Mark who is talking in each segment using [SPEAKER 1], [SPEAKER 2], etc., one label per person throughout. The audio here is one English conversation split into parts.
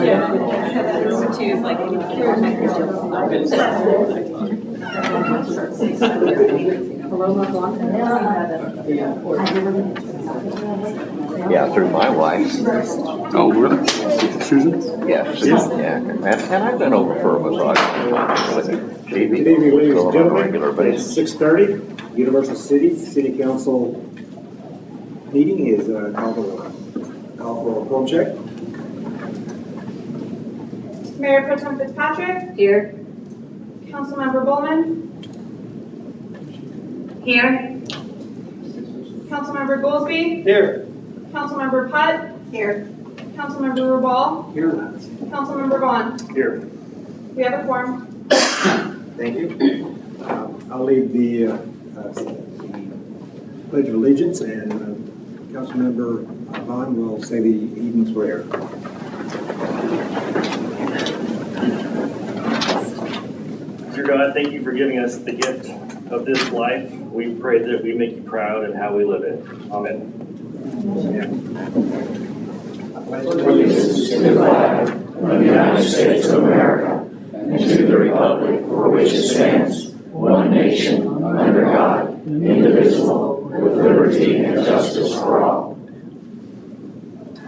[SPEAKER 1] Choose like
[SPEAKER 2] Yeah, through my wife.
[SPEAKER 3] Oh, really? Susan?
[SPEAKER 2] Yeah, yeah. And I've been over for a massage.
[SPEAKER 4] Good evening, ladies and
[SPEAKER 2] Regular
[SPEAKER 4] gentlemen.
[SPEAKER 2] basis.
[SPEAKER 4] It's 6:30. Universal City Council meeting is called to order. Call for a quorum check.
[SPEAKER 5] Mayor Pro Tem Fitzpatrick,
[SPEAKER 1] here.
[SPEAKER 5] Councilmember Bulman,
[SPEAKER 1] Here.
[SPEAKER 5] Councilmember Goolsby,
[SPEAKER 4] Here.
[SPEAKER 5] Councilmember Putt,
[SPEAKER 1] Here.
[SPEAKER 5] Councilmember Rubal,
[SPEAKER 4] Here.
[SPEAKER 5] Councilmember Vaughan.
[SPEAKER 4] Here.
[SPEAKER 5] We have a quorum.
[SPEAKER 4] Thank you. I'll lead the Pledge of Allegiance, and Councilmember Vaughan will say the evening's prayer.
[SPEAKER 6] Dear God, thank you for giving us the gift of this life. We pray that we make you proud in how we live it. Amen.
[SPEAKER 7] Allegiance to the flag of the United States of America and to the republic for which it stands, one nation, under God, indivisible, with liberty and justice for all.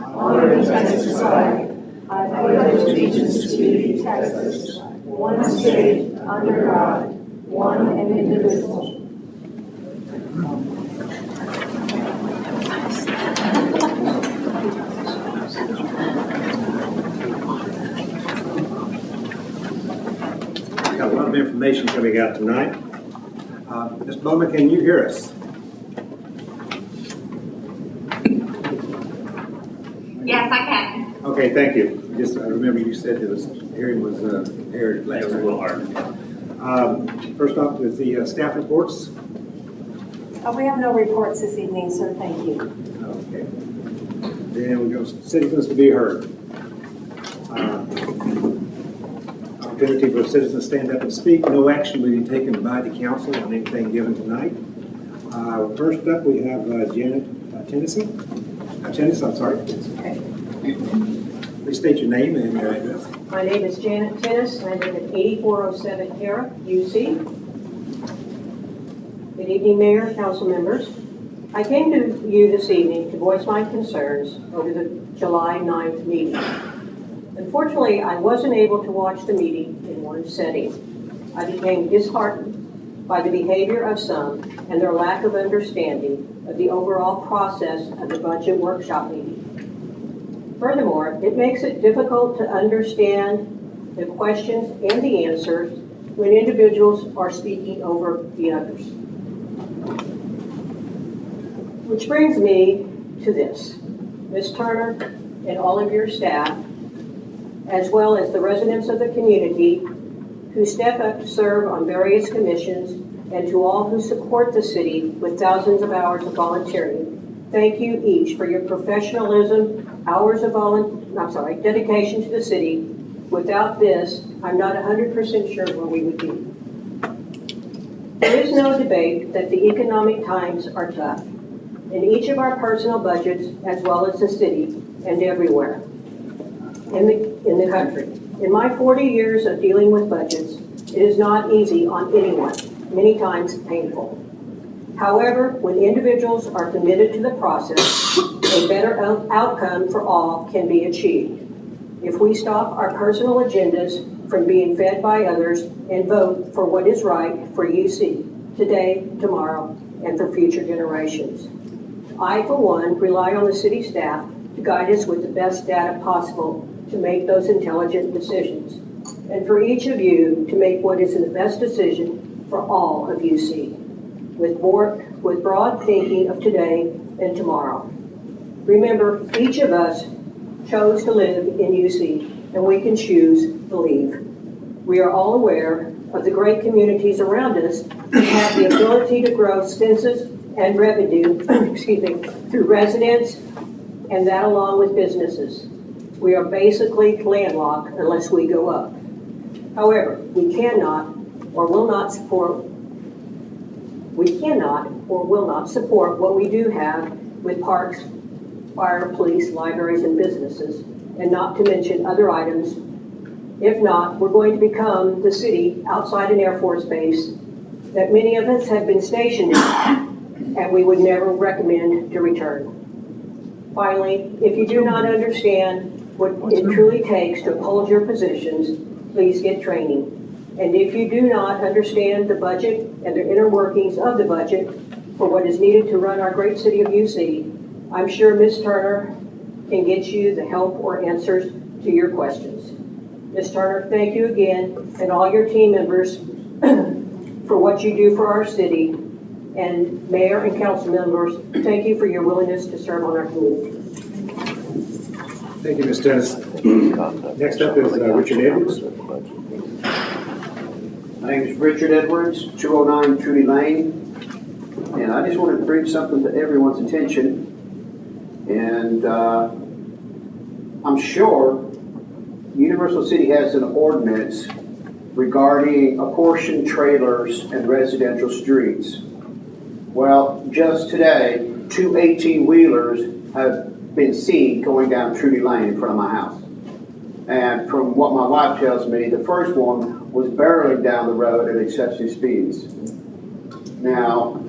[SPEAKER 7] Honor and Texas flag. I pledge allegiance to thee, Texas, one state, under God, one and indivisible.
[SPEAKER 4] Got a lot of information coming out tonight. Ms. Bowman, can you hear us?
[SPEAKER 1] Yes, I can.
[SPEAKER 4] Okay, thank you. Just, I remember you said that the hearing was aired last
[SPEAKER 6] It was a
[SPEAKER 4] time.
[SPEAKER 6] little hard.
[SPEAKER 4] First off with the staff reports.
[SPEAKER 8] We have no reports this evening, sir. Thank you.
[SPEAKER 4] Okay. Then we go citizens to be heard. Opportunity for citizens to stand up and speak. No action will be taken by the council on anything given tonight. First up, we have Janet Tennyson. Tennyson, I'm sorry. Please state your name and your address.
[SPEAKER 8] My name is Janet Tennis, and I live at 8407 Hera, UC. Good evening, Mayor, council members. I came to you this evening to voice my concerns over the July 9th meeting. Unfortunately, I wasn't able to watch the meeting in one setting. I became disheartened by the behavior of some and their lack of understanding of the overall process of the budget workshop meeting. Furthermore, it makes it difficult to understand the questions and the answers when individuals are speaking over the others. Which brings me to this. Ms. Turner and all of your staff, as well as the residents of the community who step up to serve on various commissions, and to all who support the city with thousands of hours of volunteering, thank you each for your professionalism, hours of dedication to the city. Without this, I'm not 100% sure where we would be. There is no debate that the economic times are tough in each of our personal budgets, as well as the city and everywhere in the country. In my 40 years of dealing with budgets, it is not easy on anyone, many times painful. However, when individuals are committed to the process, a better outcome for all can be achieved. If we stop our personal agendas from being fed by others and vote for what is right for UC today, tomorrow, and for future generations. I, for one, rely on the city staff to guide us with the best data possible to make those intelligent decisions, and for each of you to make what is the best decision for all of UC, with broad thinking of today and tomorrow. Remember, each of us chose to live in UC, and we can choose to leave. We are all aware of the great communities around us that have the ability to grow census and revenue through residents, and that along with businesses. We are basically landlocked unless we go up. However, we cannot or will not support what we do have with parks, fire, police, libraries, and businesses, and not to mention other items. If not, we're going to become the city outside an Air Force base that many of us have been stationed in, and we would never recommend to return. Finally, if you do not understand what it truly takes to uphold your positions, please get training. And if you do not understand the budget and the inner workings of the budget for what is needed to run our great city of UC, I'm sure Ms. Turner can get you the help or answers to your questions. Ms. Turner, thank you again, and all your team members for what you do for our city. And Mayor and council members, thank you for your willingness to serve on our community.
[SPEAKER 4] Thank you, Ms. Dennis. Next up is Richard Edwards.
[SPEAKER 9] My name is Richard Edwards, 209 Trudy Lane, and I just wanted to bring something to everyone's attention. And I'm sure Universal City has an ordinance regarding apportioned trailers and residential streets. Well, just today, 2 18-wheelers have been seen going down Trudy Lane in front of my house. And from what my wife tells me, the first one was barreling down the road at excessive speeds. Now,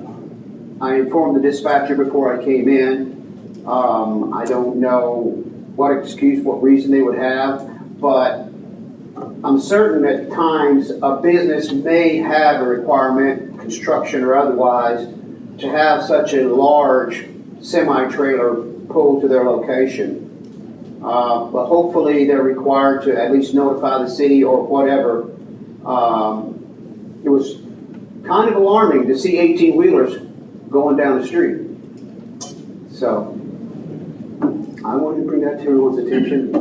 [SPEAKER 9] I informed the dispatcher before I came in. I don't know what excuse, what reason they would have, but I'm certain at times a business may have a requirement, construction or otherwise, to have such a large semi-trailer pulled to their location. But hopefully they're required to at least notify the city or whatever. It was kind of alarming to see 18-wheelers going down the street. So I wanted to bring that to everyone's attention.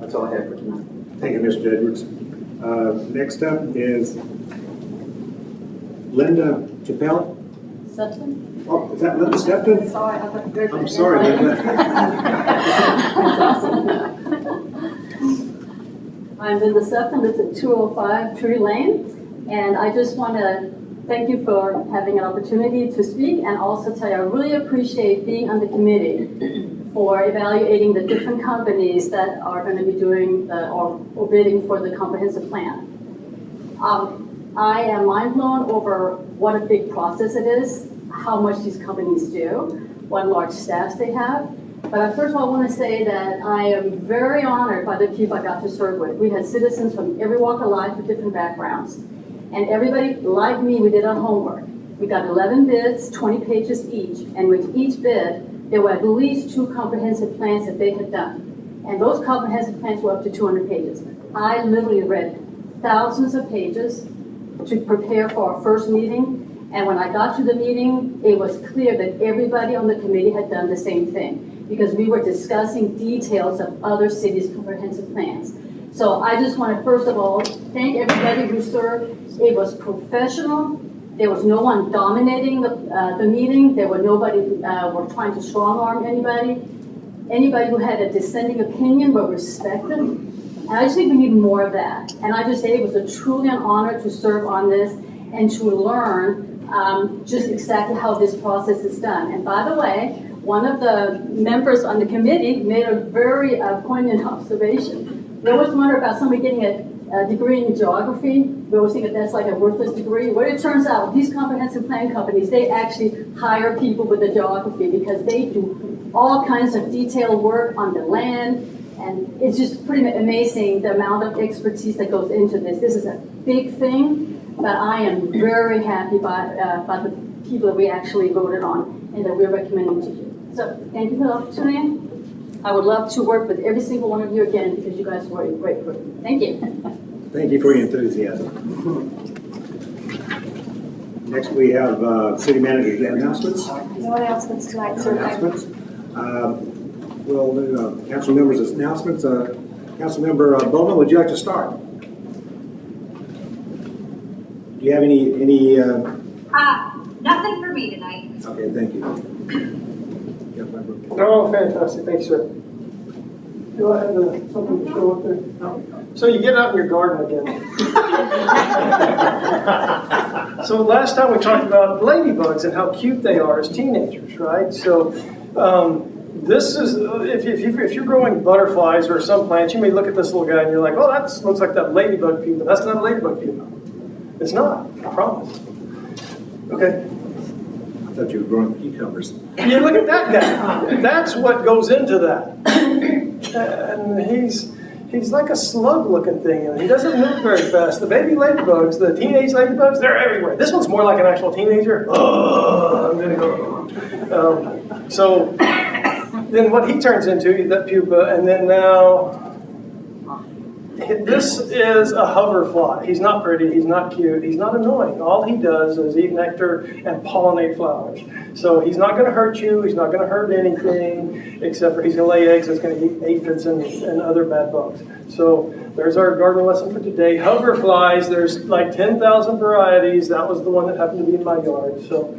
[SPEAKER 9] That's all I have for tonight.
[SPEAKER 4] Thank you, Mr. Edwards. Next up is Linda Chappelle.
[SPEAKER 10] Sutton?
[SPEAKER 4] Oh, is that Linda Sutton?
[SPEAKER 10] Sorry, I haven't heard
[SPEAKER 4] I'm sorry, Linda.
[SPEAKER 10] I'm Linda Sutton, live at 205 Trudy Lane, and I just want to thank you for having an opportunity to speak, and also tell you I really appreciate being on the committee for evaluating the different companies that are going to be doing or bidding for the comprehensive plan. I am mind blown over what a big process it is, how much these companies do, what large staffs they have. But first of all, I want to say that I am very honored by the people I got to serve with. We had citizens from every walk of life with different backgrounds. And everybody, like me, we did our homework. We got 11 bids, 20 pages each. And with each bid, there were at least 2 comprehensive plans that they had done. And those comprehensive plans were up to 200 pages. I literally read thousands of pages to prepare for our first meeting. And when I got to the meeting, it was clear that everybody on the committee had done the same thing, because we were discussing details of other cities' comprehensive plans. So I just want to, first of all, thank everybody who served. It was professional. There was no one dominating the meeting. There were nobody were trying to strong arm anybody. Anybody who had a dissenting opinion were respected. And I just think we need more of that. And I just say it was truly an honor to serve on this and to learn just exactly how this process is done. And by the way, one of the members on the committee made a very poignant observation. We always wonder about somebody getting a degree in geography. We always think that that's like a worthless degree. Well, it turns out these comprehensive plan companies, they actually hire people with the geography because they do all kinds of detailed work on the land. And it's just pretty amazing the amount of expertise that goes into this. This is a big thing, but I am very happy by the people that we actually voted on and that we're recommending to you. So thank you for the opportunity. I would love to work with every single one of you again because you guys were a great group. Thank you.
[SPEAKER 4] Thank you for your enthusiasm. Next, we have city manager's announcements.
[SPEAKER 1] No announcements tonight, sir.
[SPEAKER 4] Announcements. We'll do council members' announcements. Councilmember Bulman, would you like to start? Do you have any?
[SPEAKER 1] Nothing for me tonight.
[SPEAKER 4] Okay, thank you.
[SPEAKER 11] Oh, fantastic. Thanks, sir. Do I have something to show up there? No. So you get out in your garden again. So last time we talked about ladybugs and how cute they are as teenagers, right? So This is, if you're growing butterflies or some plants, you may look at this little guy and you're like, oh, that looks like that ladybug pupa. That's not a ladybug pupa. It's not, I promise. Okay.
[SPEAKER 4] I thought you were growing cucumbers.
[SPEAKER 11] You look at that guy. That's what goes into that. And he's like a slug-looking thing, and he doesn't move very fast. The baby ladybugs, the teenage ladybugs, they're everywhere. This one's more like an actual teenager. Oh, I'm gonna go. So then what he turns into, that pupa, and then now, this is a hoverfly. He's not pretty, he's not cute, he's not annoying. All he does is eat nectar and pollinate flowers. So he's not gonna hurt you, he's not gonna hurt anything, except for he's gonna lay eggs, that's gonna eat aphids and other bad bugs. So there's our garden lesson for today. Hoverflies, there's like 10,000 varieties. That was the one that happened to be in my yard. So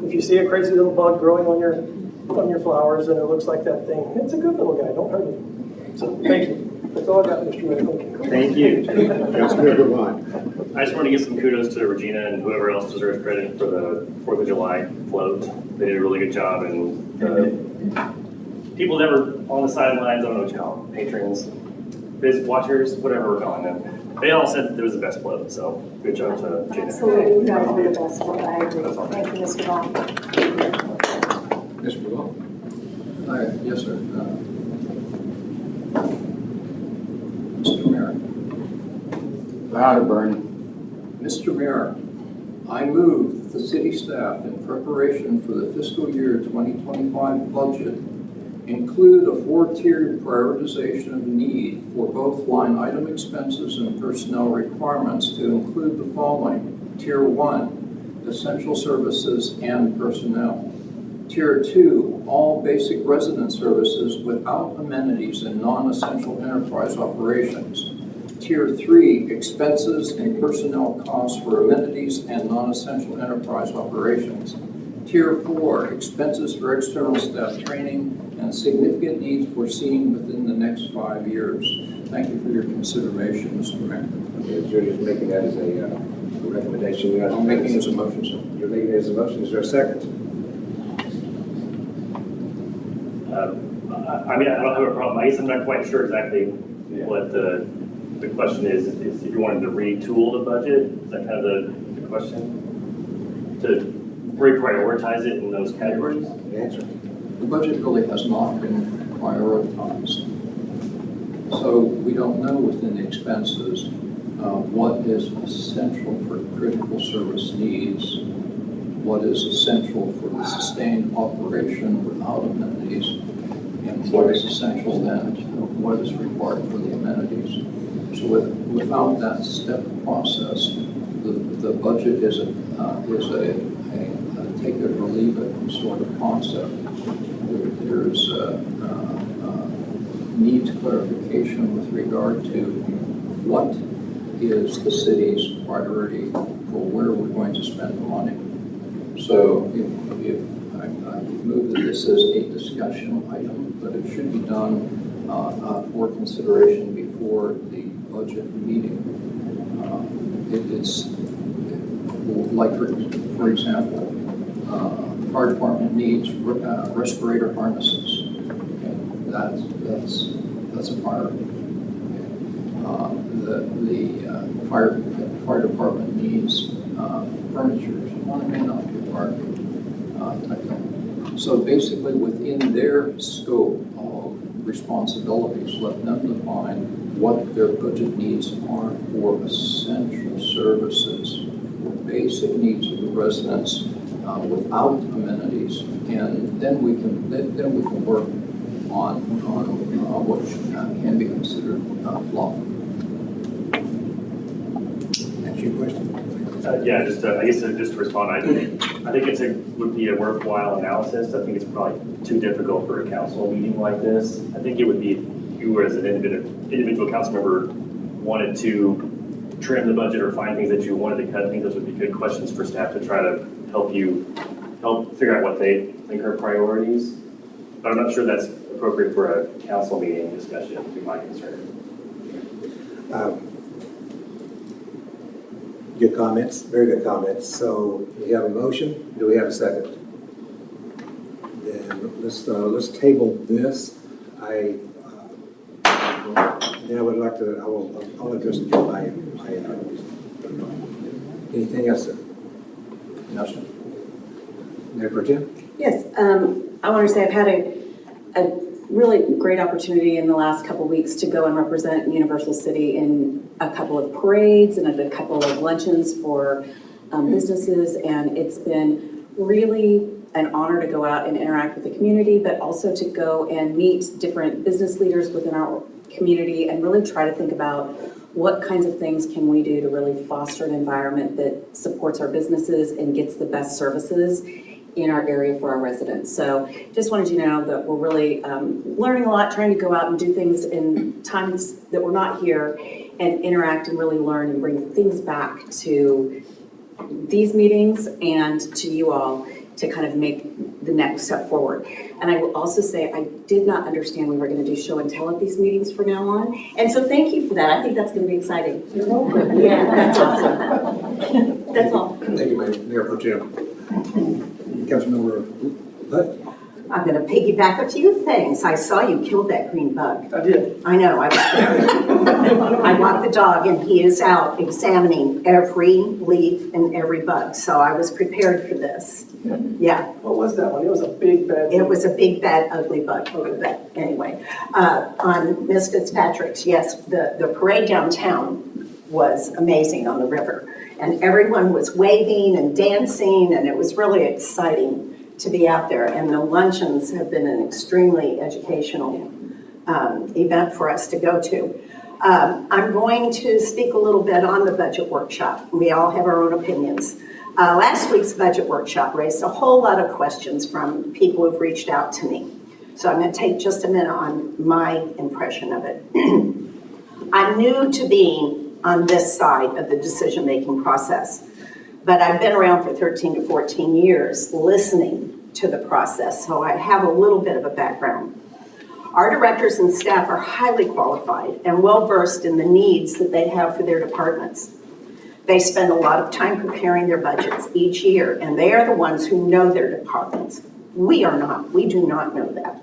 [SPEAKER 11] if you see a crazy little bug growing on your flowers and it looks like that thing, it's a good little guy, don't hurt him. So thank you. That's all I got, Mr. Mayor.
[SPEAKER 4] Thank you. Councilmember Vaughan.
[SPEAKER 6] I just want to give some kudos to Regina and whoever else deserves credit for the 4th of July float. They did a really good job, and people that were on the sidelines, I don't know what you call them, patrons, visit watchers, whatever we're calling them, they all said it was the best float, so good job to Regina.
[SPEAKER 1] Absolutely, you guys were the best one, I agree. Thank you, Mr. Vaughn.
[SPEAKER 2] Mr. Bulman.
[SPEAKER 7] Hi, yes, sir. Mr. Mayor.
[SPEAKER 2] Louder, Bernie.
[SPEAKER 7] Mr. Mayor, I move that the city staff, in preparation for the fiscal year 2025 budget, include a 4-tiered prioritization of need for both line item expenses and personnel requirements to include the following. Tier 1, essential services and personnel. Tier 2, all basic resident services without amenities and non-essential enterprise operations. Tier 3, expenses and personnel costs for amenities and non-essential enterprise operations. Tier 4, expenses for external staff training and significant needs foreseen within the next 5 years. Thank you for your consideration, Mr. Mayor.
[SPEAKER 4] You're just making that as a recommendation.
[SPEAKER 7] I'm making it as a motion, sir.
[SPEAKER 4] You're making it as a motion. Is there a second?
[SPEAKER 6] I mean, I don't have a problem. I guess I'm not quite sure exactly what the question is if you wanted to retool the budget. Is that kind of the question? To reprioritize it in those categories?
[SPEAKER 4] Answer.
[SPEAKER 7] The budget really has not been prioritized. So we don't know within the expenses what is essential for critical service needs, what is essential for the sustained operation without amenities, and what is essential then, what is required for the amenities. So without that step process, the budget is a take it or leave it sort of concept. There's needs clarification with regard to what is the city's priority for where we're going to spend the money. So if I move that this is a discussion item, but it should be done for consideration before the budget meeting. It's like, for example, the fire department needs respirator harnesses. Okay. That's a priority. The fire department needs furniture. One may not be a priority type thing. So basically, within their scope of responsibilities, let them define what their budget needs are for essential services, for basic needs of the residents without amenities, and then we can work on what can be considered fluff.
[SPEAKER 4] That's your question.
[SPEAKER 6] Yeah, I guess just to respond, I think would be a worthwhile analysis. I think it's probably too difficult for a council meeting like this. I think it would be if you as an individual council member wanted to trim the budget or find things that you wanted to cut. I think those would be good questions for staff to try to help figure out what they think are priorities. But I'm not sure that's appropriate for a council meeting discussion, would be my concern.
[SPEAKER 4] Good comments, very good comments. So we have a motion. Do we have a second? Then let's table this. Then I would like to, I'll address my anything else, sir? No, sir. Mayor Pro Tem?
[SPEAKER 12] Yes, I want to say I've had a really great opportunity in the last couple of weeks to go and represent Universal City in a couple of parades and at a couple of luncheons for businesses, and it's been really an honor to go out and interact with the community, but also to go and meet different business leaders within our community and really try to think about what kinds of things can we do to really foster an environment that supports our businesses and gets the best services in our area for our residents. So just wanted you to know that we're really learning a lot, trying to go out and do things in times that we're not here and interact and really learn and bring things back to these meetings and to you all to kind of make the next step forward. And I will also say, I did not understand we were going to do show and tell at these meetings from now on. And so thank you for that. I think that's going to be exciting. You're welcome. Yeah, that's awesome. That's all.
[SPEAKER 4] Thank you, Mayor Pro Tem. Councilmember Putt?
[SPEAKER 13] I'm going to piggyback a few things. I saw you kill that green bug.
[SPEAKER 11] I did.
[SPEAKER 13] I know, I was there. I walk the dog and he is out examining every leaf and every bug. So I was prepared for this. Yeah.
[SPEAKER 11] What was that one? It was a big bad.
[SPEAKER 13] It was a big, bad, ugly bug. But anyway, on Miss Fitzpatrick's, yes, the parade downtown was amazing on the river. And everyone was waving and dancing, and it was really exciting to be out there. And the luncheons have been an extremely educational event for us to go to. I'm going to speak a little bit on the budget workshop. We all have our own opinions. Last week's budget workshop raised a whole lot of questions from people who've reached out to me. So I'm going to take just a minute on my impression of it. I'm new to being on this side of the decision-making process, but I've been around for 13 to 14 years listening to the process, so I have a little bit of a background. Our directors and staff are highly qualified and well-versed in the needs that they have for their departments. They spend a lot of time preparing their budgets each year, and they are the ones who know their departments. We are not. We do not know that.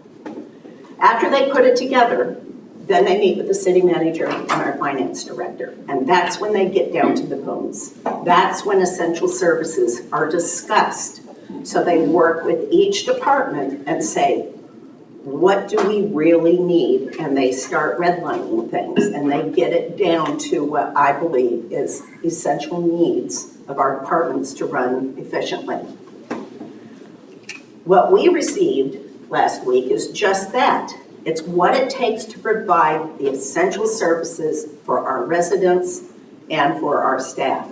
[SPEAKER 13] After they put it together, then they meet with the city manager and our finance director, and that's when they get down to the bones. That's when essential services are discussed. So they work with each department and say, what do we really need? And they start redlining things, and they get it down to what I believe is essential needs of our departments to run efficiently. What we received last week is just that. It's what it takes to provide the essential services for our residents and for our staff.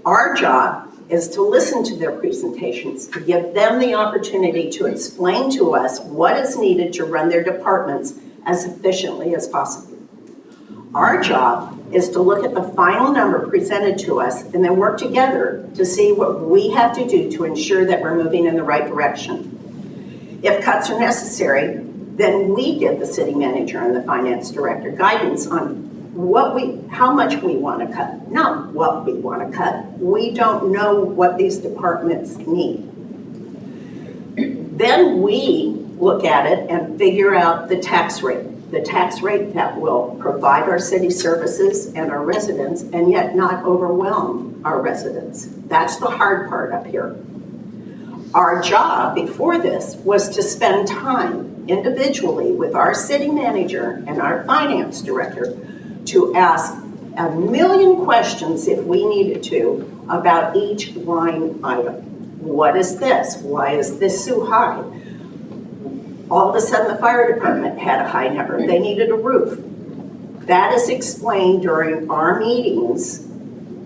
[SPEAKER 13] Our job is to listen to their presentations, to give them the opportunity to explain to us what is needed to run their departments as efficiently as possible. Our job is to look at the final number presented to us and then work together to see what we have to do to ensure that we're moving in the right direction. If cuts are necessary, then we give the city manager and the finance director guidance on how much we want to cut, not what we want to cut. We don't know what these departments need. Then we look at it and figure out the tax rate that will provide our city services and our residents and yet not overwhelm our residents. That's the hard part up here. Our job before this was to spend time individually with our city manager and our finance director to ask a million questions if we needed to about each line item. What is this? Why is this so high? All of a sudden the fire department had a high number. They needed a roof. That is explained during our meetings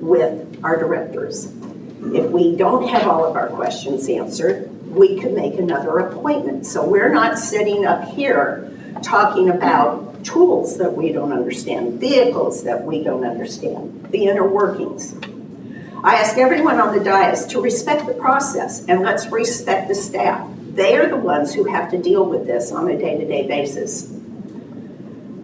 [SPEAKER 13] with our directors. If we don't have all of our questions answered, we could make another appointment. So we're not sitting up here talking about tools that we don't understand, vehicles that we don't understand, the inner workings. I ask everyone on the dais to respect the process, and let's respect the staff. They are the ones who have to deal with this on a day-to-day basis.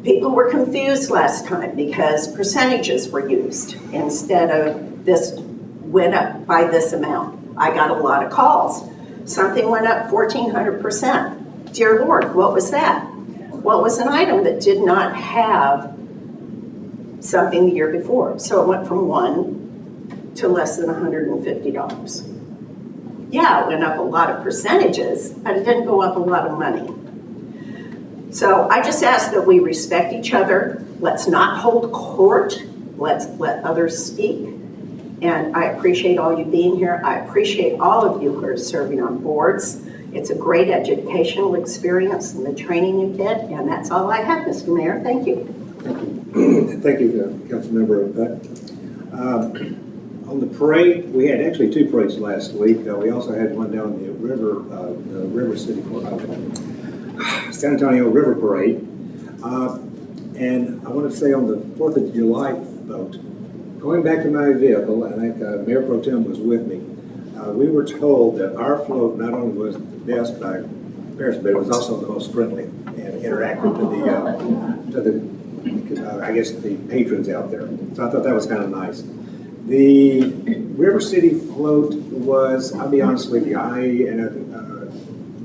[SPEAKER 13] People were confused last time because percentages were used instead of this went up by this amount. I got a lot of calls. Something went up 1,400%. Dear Lord, what was that? Well, it was an item that did not have something the year before. So it went from 1 to less than $150. Yeah, it went up a lot of percentages, but it didn't go up a lot of money. So I just ask that we respect each other. Let's not hold court. Let's let others speak. And I appreciate all you being here. I appreciate all of you who are serving on boards. It's a great educational experience and the training you get, and that's all I have, Mr. Mayor. Thank you.
[SPEAKER 4] Thank you, Councilmember Putt. On the parade, we had actually 2 parades last week. We also had one down the River City, San Antonio River Parade. And I want to say on the 4th of July vote, going back to my vehicle, and I think Mayor Pro Tem was with me, we were told that our float not only was the best by comparison, but it was also the most friendly and interactive to the I guess the patrons out there. So I thought that was kind of nice. The River City float was, I'll be honest with you, I and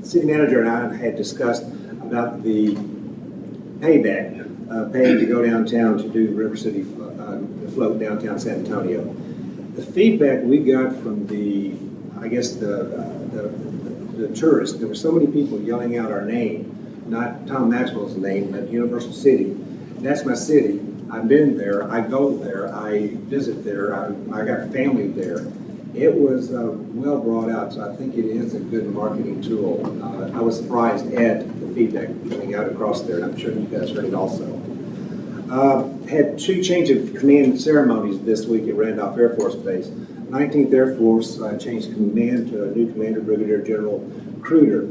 [SPEAKER 4] the city manager and I had discussed about the payback, paying to go downtown to do the River City the float downtown San Antonio. The feedback we got from the, I guess the tourists, there were so many people yelling out our name, not Tom Maxwell's name, but Universal City. That's my city. I've been there. I go there. I visit there. I got family there. It was well brought out, so I think it is a good marketing tool. I was surprised at the feedback coming out across there, and I'm sure you guys heard it also. Had 2 change of command ceremonies this week at Randolph Air Force Base. 19th Air Force changed command to a new commander, Brigadier General Cruder.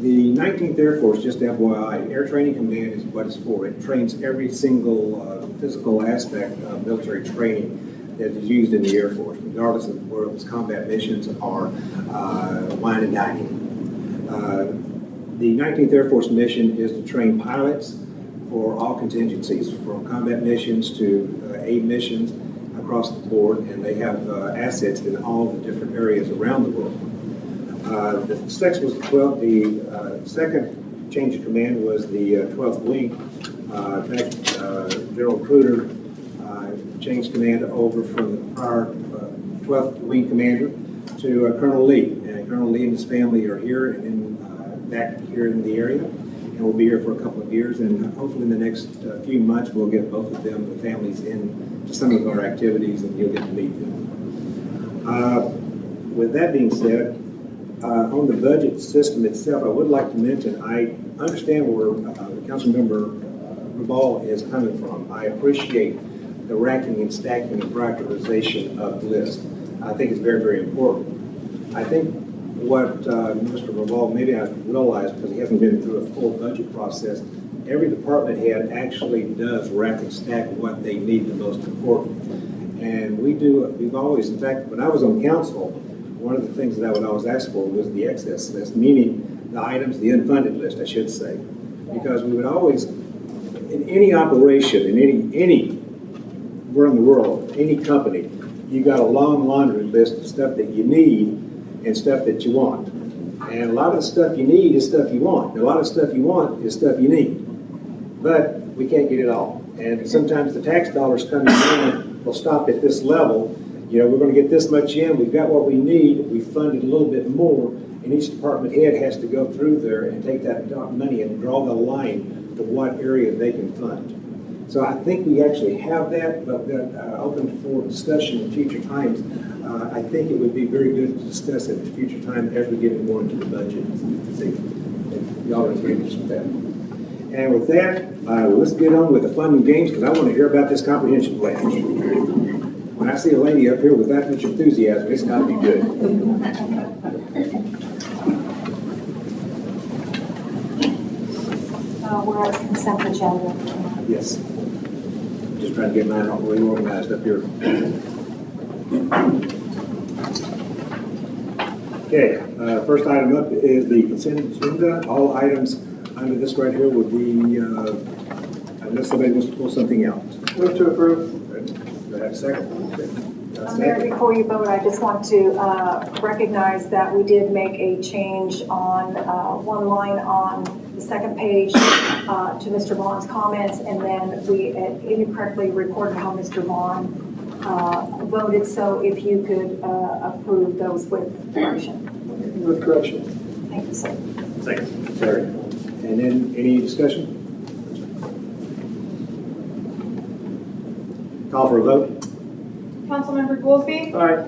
[SPEAKER 4] The 19th Air Force, just FYI, Air Training Command is what it's for. It trains every single physical aspect of military training that is used in the Air Force, regardless of where its combat missions are wine and dining. The 19th Air Force mission is to train pilots for all contingencies, from combat missions to aid missions across the board, and they have assets in all the different areas around the world. The second change of command was the 12th Wing. In fact, General Cruder changed command over from the prior 12th Wing commander to Colonel Lee. And Colonel Lee and his family are here and back here in the area, and will be here for a couple of years. And hopefully in the next few months, we'll get both of them, the families, in to some of our activities, and you'll get to meet them. With that being said, on the budget system itself, I would like to mention, I understand where Councilmember Rubal is coming from. I appreciate the ranking and stacking and prioritization of lists. I think it's very, very important. I think what Mr. Rubal, maybe I realized because he hasn't been through a full budget process, every department head actually does rack and stack what they need the most important. And we've always, in fact, when I was on council, one of the things that I would always ask for was the excess list, meaning the items, the unfunded list, I should say. Because we would always, in any operation, in anywhere in the world, any company, you got a long laundry list of stuff that you need and stuff that you want. And a lot of the stuff you need is stuff you want. And a lot of stuff you want is stuff you need. But we can't get it all. And sometimes the tax dollars coming in will stop at this level. You know, we're going to get this much in, we've got what we need, we funded a little bit more, and each department head has to go through there and take that money and draw the line to what area they can fund. So I think we actually have that, but open for discussion in future times. I think it would be very good to discuss it at a future time as we get more into the budget. See if y'all are interested with that. And with that, let's get on with the fun and games, because I want to hear about this comprehension plan. When I see a lady up here with that much enthusiasm, it's got to be good.
[SPEAKER 1] We're at consent agenda.
[SPEAKER 4] Yes. Just trying to get mine all reorganized up here. Okay, first item up is the consent agenda. All items under this right here would be, unless somebody wants to pull something out.
[SPEAKER 11] Move to approve.
[SPEAKER 4] Do I have a second?
[SPEAKER 1] Mayor, before you vote, I just want to recognize that we did make a change on one line on the second page to Mr. Vaughan's comments, and then we incorrectly recorded how Mr. Vaughan voted, so if you could approve those with correction.
[SPEAKER 11] With correction.
[SPEAKER 1] Thank you, sir.
[SPEAKER 6] Second.
[SPEAKER 4] Sorry. And then any discussion? Call for a vote.
[SPEAKER 5] Councilmember Goolsby,
[SPEAKER 11] Aye.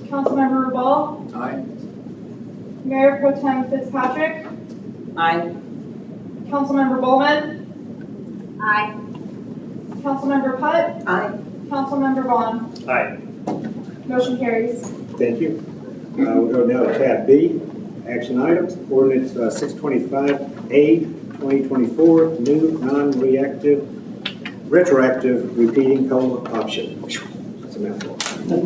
[SPEAKER 5] Councilmember Rubal,
[SPEAKER 2] Aye.
[SPEAKER 5] Mayor Pro Tem Fitzpatrick,
[SPEAKER 12] Aye.
[SPEAKER 5] Councilmember Bulman,
[SPEAKER 1] Aye.
[SPEAKER 5] Councilmember Putt,
[SPEAKER 13] Aye.
[SPEAKER 5] Councilmember Vaughan.
[SPEAKER 6] Aye.
[SPEAKER 5] Motion carries.
[SPEAKER 4] Thank you. We'll go now to tab B, action items, ordinance 625A, 2024, new non-reactive, retroactive repeating COLA option. That's a mouthful.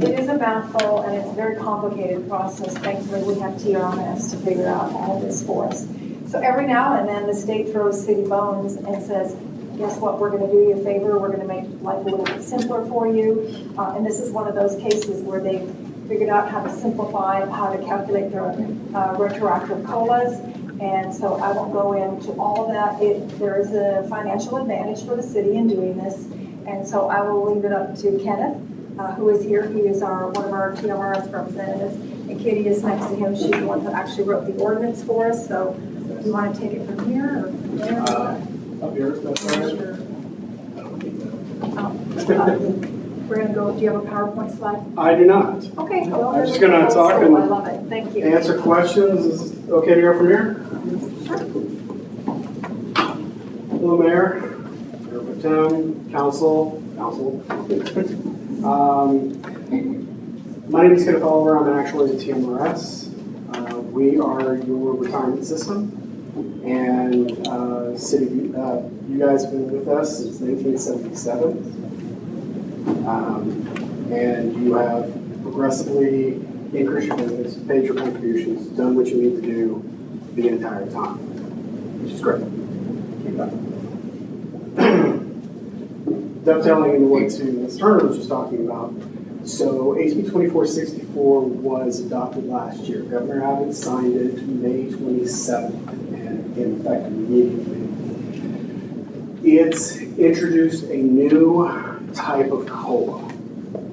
[SPEAKER 1] It is a mouthful, and it's a very complicated process. Thankfully, we have TRMS to figure out all this for us. So every now and then, the state throws city bones and says, guess what, we're going to do you a favor, we're going to make life a little bit simpler for you. And this is one of those cases where they figured out how to simplify how to calculate their retroactive COLAs. And so I won't go into all of that. There is a financial advantage for the city in doing this. And so I will leave it up to Kenneth, who is here. He is one of our TMRS representatives. And Kitty is next to him. She's the one that actually wrote the ordinance for us. So do you want to take it from here or there?
[SPEAKER 11] Up here, that's all right.
[SPEAKER 1] Sure. We're going to go, do you have a PowerPoint slide?
[SPEAKER 11] I do not.
[SPEAKER 1] Okay. Well,
[SPEAKER 11] I'm just gonna talk
[SPEAKER 1] I
[SPEAKER 11] and
[SPEAKER 1] love it. Thank you.
[SPEAKER 11] Answer questions. Is it okay to go from here? Hello, Mayor, Mayor Pro Tem, Council. My name is Kenneth Oliver. I'm actually the TMRS. We are your retirement system. And city, you guys have been with us since 1977. And you have progressively increased your benefits, paid your contributions, done what you need to do the entire time, which is great. Keep that. Dovetailing into what Ms. Turner was just talking about, so HB 2464 was adopted last year. Governor Abbott signed it May 27th and in effect immediately. It's introduced a new type of COLA.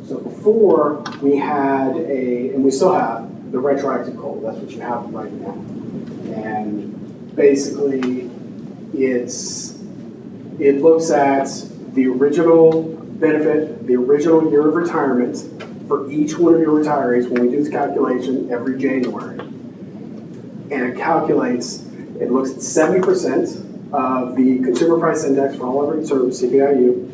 [SPEAKER 11] So before we had and we still have the retroactive COLA, that's what you have right now. And basically it looks at the original benefit, the original year of retirement for each one of your retirees when we do this calculation every January. And it calculates, it looks at 70% of the consumer price index for all of it, sort of CPIU.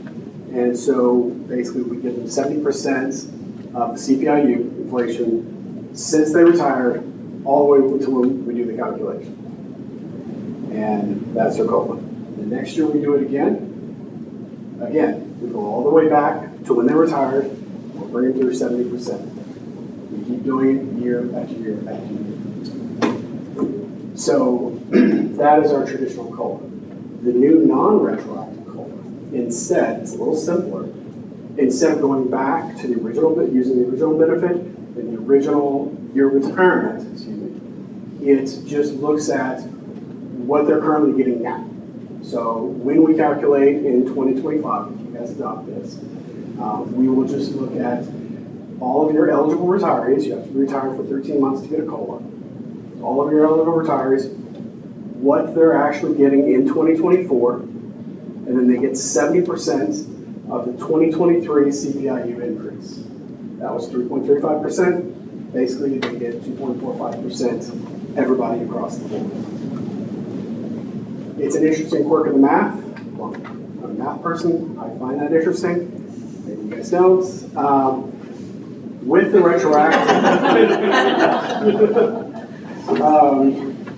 [SPEAKER 11] And so basically we give them 70% of the CPIU inflation since they retired all the way to when we do the calculation. And that's their COLA. The next year we do it again, we go all the way back to when they retired, we'll bring them through 70%. We keep doing it year after year after year. So that is our traditional COLA. The new non-retroactive COLA, instead, it's a little simpler. Instead of going back to the original, using the original benefit and the original year of retirement, it just looks at what they're currently getting now. So when we calculate in 2025, if you guys adopt this, we will just look at all of your eligible retirees. You have to be retired for 13 months to get a COLA. All of your eligible retirees, what they're actually getting in 2024, and then they get 70% of the 2023 CPIU increase. That was 3.35%. Basically, they get 2.45% everybody across the board. It's an interesting quirk of the math. Well, I'm a math person. I find that interesting. Maybe you guys don't. With the retroactive,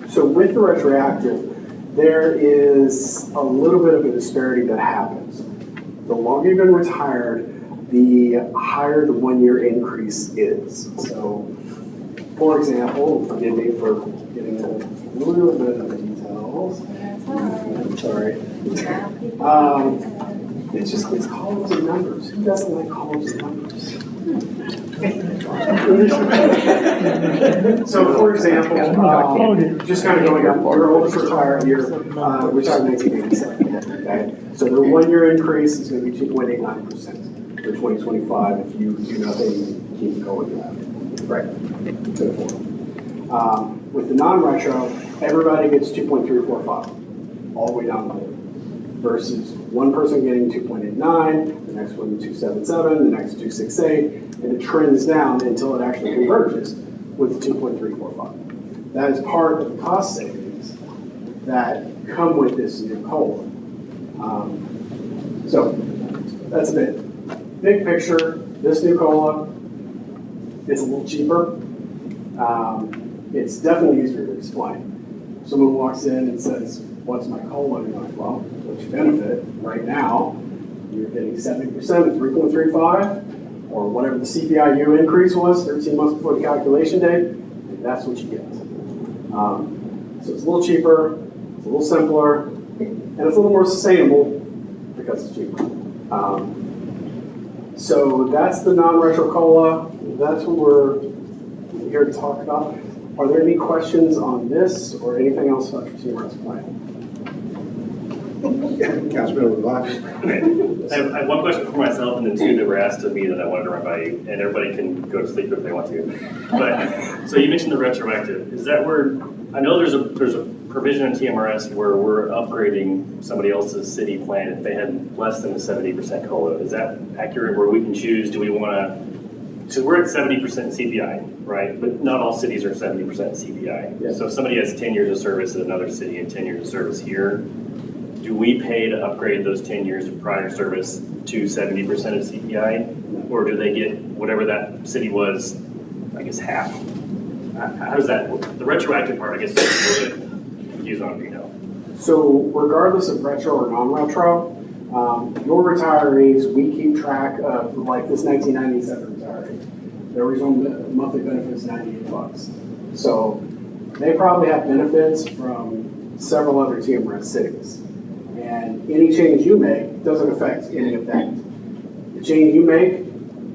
[SPEAKER 11] so with the retroactive, there is a little bit of a disparity that happens. The longer you've been retired, the higher the 1 year increase is. So, for example, forgive me for getting a little bit of the details. I'm sorry.
[SPEAKER 3] It's columns and numbers. Who doesn't like columns and numbers? So for example, just kind of going up, our oldest retired year, retired in 1987, okay? So the 1 year increase is going to be 2.89% for 2025 if you do nothing, keep it going. Right. To the floor. With the non-retro, everybody gets 2.345 all the way down the board, versus one person getting 2.89, the next one 2.77, the next 2.68, and it trends down until it actually converges with 2.345. That is part of the cost savings that come with this new COLA. So that's a bit. Big picture, this new COLA, it's a little cheaper. It's definitely easier to explain. Someone walks in and says, what's my COLA? And you're like, well, what's your benefit? Right now, you're getting 70% of 3.35, or whatever the CPIU increase was 13 months before the calculation date, and that's what you get. So it's a little cheaper, it's a little simpler, and it's a little more sustainable because it's cheaper. So that's the non-retro COLA. That's what we're here to talk about. Are there any questions on this or anything else about your TMRS plan?
[SPEAKER 4] Councilmember Vaughan.
[SPEAKER 6] Okay. I have one question for myself and then two that were asked of me that I wanted to run by you, and everybody can go to sleep if they want to. But, so you mentioned the retroactive. Is that where, I know there's a provision in TMRS where we're upgrading somebody else's city plan if they had less than a 70% COLA. Is that accurate, where we can choose, do we want to, so we're at 70% CPI, right? But not all cities are 70% CPI.
[SPEAKER 3] Yeah.
[SPEAKER 6] So if somebody has 10 years of service at another city and 10 years of service here, do we pay to upgrade those 10 years of prior service to 70% of CPI? Or do they get whatever that city was, I guess, half? How does that work? The retroactive part, I guess, is a little bit confusing on, you know.
[SPEAKER 3] So regardless of retro or non-retro, your retirees, we keep track of, like this 1997 retiree. Their original monthly benefit is $98. So they probably have benefits from several other TMRS cities. And any change you make doesn't affect any of that. The change you make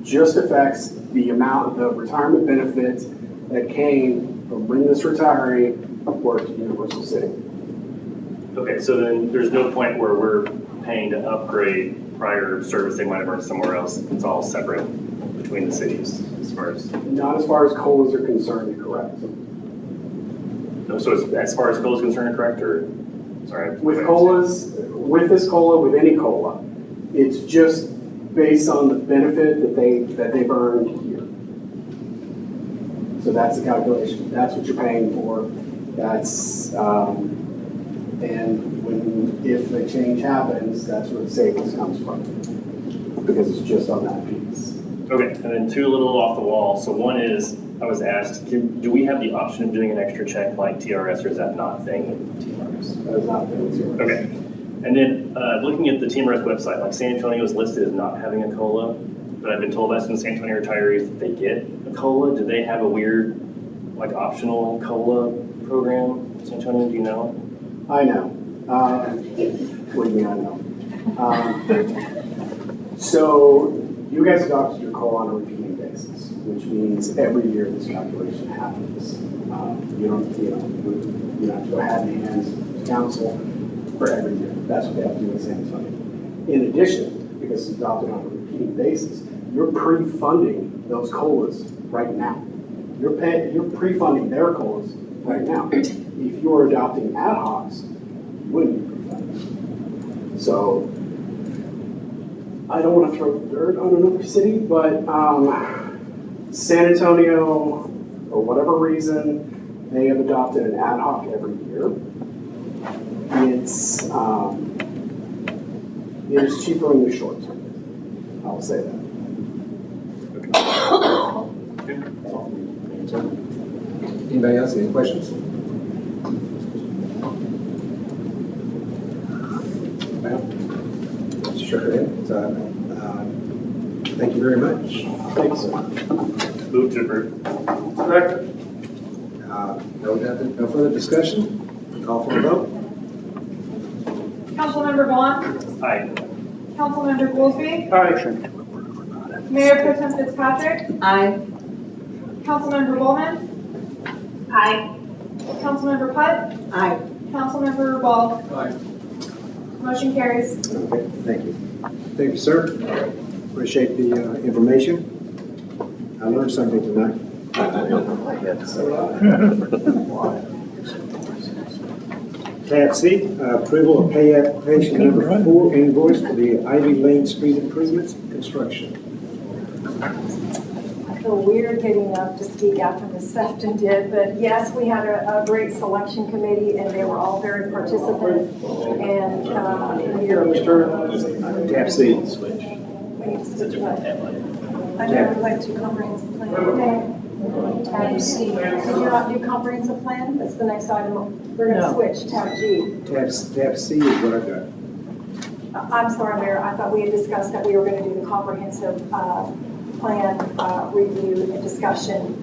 [SPEAKER 3] just affects the amount of retirement benefits that came from when this retiree worked at Universal City.
[SPEAKER 6] Okay, so then there's no point where we're paying to upgrade prior service they might have earned somewhere else. It's all separate between the cities as far as.
[SPEAKER 3] Not as far as COLAs are concerned, correct.
[SPEAKER 6] No, so it's, as far as COLA is concerned, correct, or, sorry?
[SPEAKER 3] With COLAs, with this COLA, with any COLA, it's just based on the benefit that they've earned here. So that's the calculation. That's what you're paying for. That's, and if a change happens, that's where the savings comes from, because it's just on that piece.
[SPEAKER 6] Okay, and then two a little off the wall. So one is, I was asked, do we have the option of doing an extra check like TRS, or is that not a thing with TMRS?
[SPEAKER 3] That is not a thing with TMRS.
[SPEAKER 6] Okay, and then looking at the TMRS website, like San Antonio is listed as not having a COLA, but I've been told by some San Antonio retirees that they get a COLA. Do they have a weird, like, optional COLA program? San Antonio, do you know?
[SPEAKER 3] I know. What do you mean I know? So you guys adopted your COLA on a repeating basis, which means every year this calculation happens. You don't have to go hand in hand to council for every year. That's what they have to do in San Antonio. In addition, because it's adopted on a repeating basis, you're pre-funding those COLAs right now. You're pre-funding their COLAs right now. If you're adopting ad hocs, you wouldn't be pre-funding. So I don't want to throw dirt on another city, but San Antonio, for whatever reason, they have adopted an ad hoc every year. It is cheaper in the short term. I'll say that.
[SPEAKER 4] Anybody else, any questions? Well, shook her head. Thank you very much.
[SPEAKER 3] Thank you so much.
[SPEAKER 6] Move to approve.
[SPEAKER 4] No further discussion. Call for a vote.
[SPEAKER 5] Councilmember Vaughan,
[SPEAKER 6] Aye.
[SPEAKER 5] Councilmember Goolsby,
[SPEAKER 11] Aye.
[SPEAKER 5] Mayor Pro Tem Fitzpatrick,
[SPEAKER 12] Aye.
[SPEAKER 5] Councilmember Bulman. Aye. Councilmember Putt,
[SPEAKER 13] Aye.
[SPEAKER 5] Councilmember Rubal.
[SPEAKER 6] Aye.
[SPEAKER 5] Motion carries.
[SPEAKER 4] Okay, thank you. Thank you, sir. Appreciate the information. I learned something tonight. Tab C, approval of pay application number 4 invoice for the Ivy Lane Street improvements construction.
[SPEAKER 1] I feel weird getting up to speak after Ms. Sefton did, but yes, we had a great selection committee and they were all very participant and
[SPEAKER 4] Tab C.
[SPEAKER 6] It's a different tab.
[SPEAKER 1] I never went to comprehensive plan. Tab C. Did you not do comprehensive plan? That's the next item. We're going to switch, tab G.
[SPEAKER 4] Tab C is what I've got.
[SPEAKER 1] I'm sorry, Mayor, I thought we had discussed that we were going to do the comprehensive plan review and discussion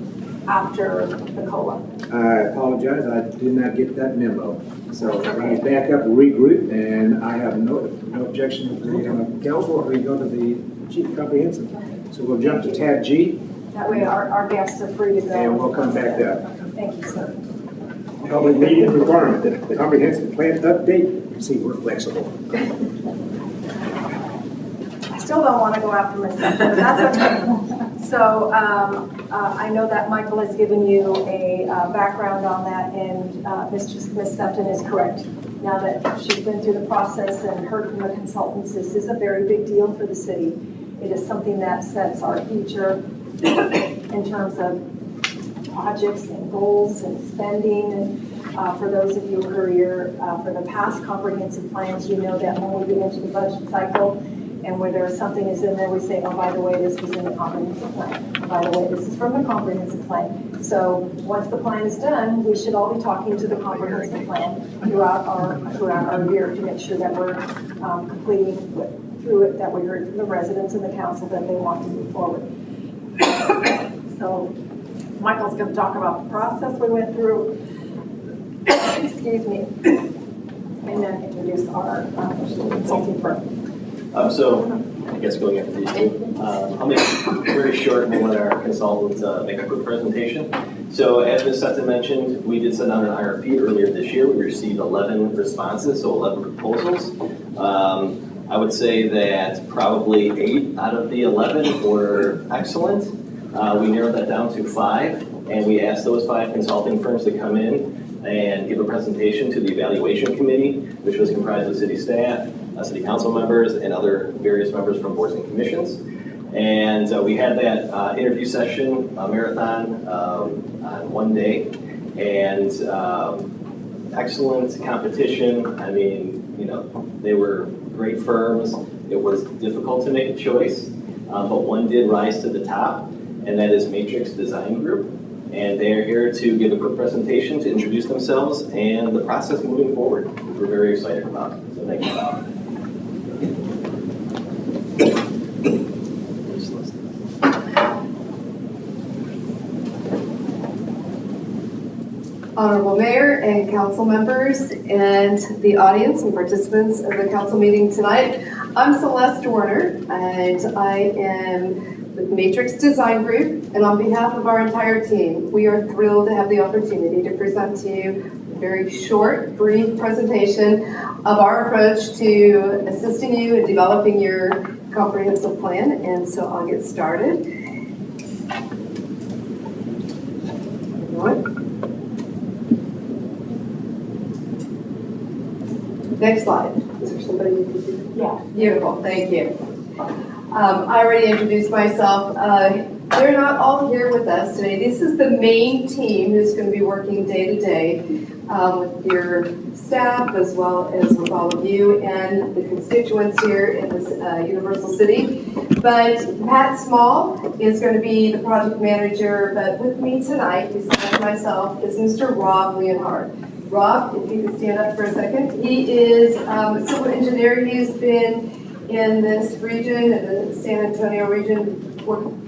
[SPEAKER 1] after the COLA.
[SPEAKER 4] I apologize, I did not get that memo. So let me back up and regroup, and I have no objection to the council, or we go to the chief comprehensive. So we'll jump to tab G,
[SPEAKER 1] That way our guests are free to go.
[SPEAKER 4] and we'll come back up.
[SPEAKER 1] Thank you, sir.
[SPEAKER 4] Public meeting requirement, the comprehensive plan update. See, we're flexible.
[SPEAKER 1] I still don't want to go after Ms. Sefton, but that's okay. So I know that Michael has given you a background on that, and Ms. Sefton is correct. Now that she's been through the process and heard from the consultants, this is a very big deal for the city. It is something that sets our future in terms of projects and goals and spending. And for those of you who are here for the past comprehensive plans, you know that when we get into the budget cycle and where there's something is in there, we say, oh, by the way, this was in the comprehensive plan. By the way, this is from the comprehensive plan. So once the plan is done, we should all be talking to the comprehensive plan throughout our year to make sure that we're completing through it, that we heard from the residents and the council that they want to move forward. So Michael's going to talk about the process we went through, excuse me, and then introduce our consulting firm.
[SPEAKER 14] So I guess going after these two, I'll make it very short and we'll let our consultants make a quick presentation. So as Ms. Sefton mentioned, we did send out an IRP earlier this year. We received 11 responses, so 11 proposals. I would say that probably 8 out of the 11 were excellent. We narrowed that down to 5, and we asked those 5 consulting firms to come in and give a presentation to the evaluation committee, which was comprised of city staff, city council members, and other various members from boards and commissions. And we had that interview session, a marathon on one day, and excellent competition. I mean, you know, they were great firms. It was difficult to make a choice, but one did rise to the top, and that is Matrix Design Group. And they are here to give a quick presentation to introduce themselves and the process moving forward, which we're very excited about. So thank you.
[SPEAKER 15] Honorable Mayor and council members and the audience and participants of the council meeting tonight. I'm Celeste Warner and I am with Matrix Design Group, and on behalf of our entire team, we are thrilled to have the opportunity to present to you a very short, brief presentation of our approach to assisting you in developing your comprehensive plan. And so I'll get started. Next slide. Is there somebody who can do that? Yeah. Beautiful, thank you. I already introduced myself. They're not all here with us today. This is the main team who's going to be working day to day with your staff as well as with all of you and the constituents here in this Universal City. But Pat Small is going to be the project manager, but with me tonight, besides myself, is Mr. Rob Leonhard. Rob, if you could stand up for a second. He is a civil engineer. He's been in this region, in the San Antonio region,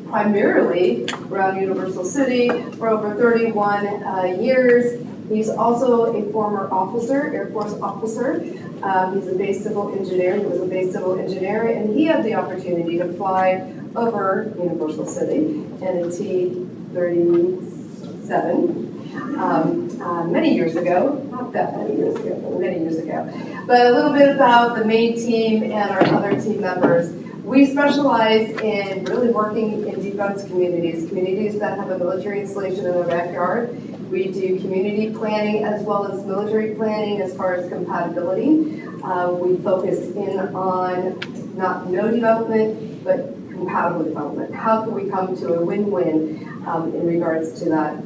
[SPEAKER 15] primarily around Universal City for over 31 years. He's also a former officer, Air Force officer. He's a base civil engineer. He was a base civil engineer, and he had the opportunity to fly over Universal City in a T-37 many years ago, not that many years ago, but many years ago. But a little bit about the main team and our other team members. We specialize in really working in defense communities, communities that have a military installation in their backyard. We do community planning as well as military planning as far as compatibility. We focus in on not no development, but compatible development. How can we come to a win-win in regards to that?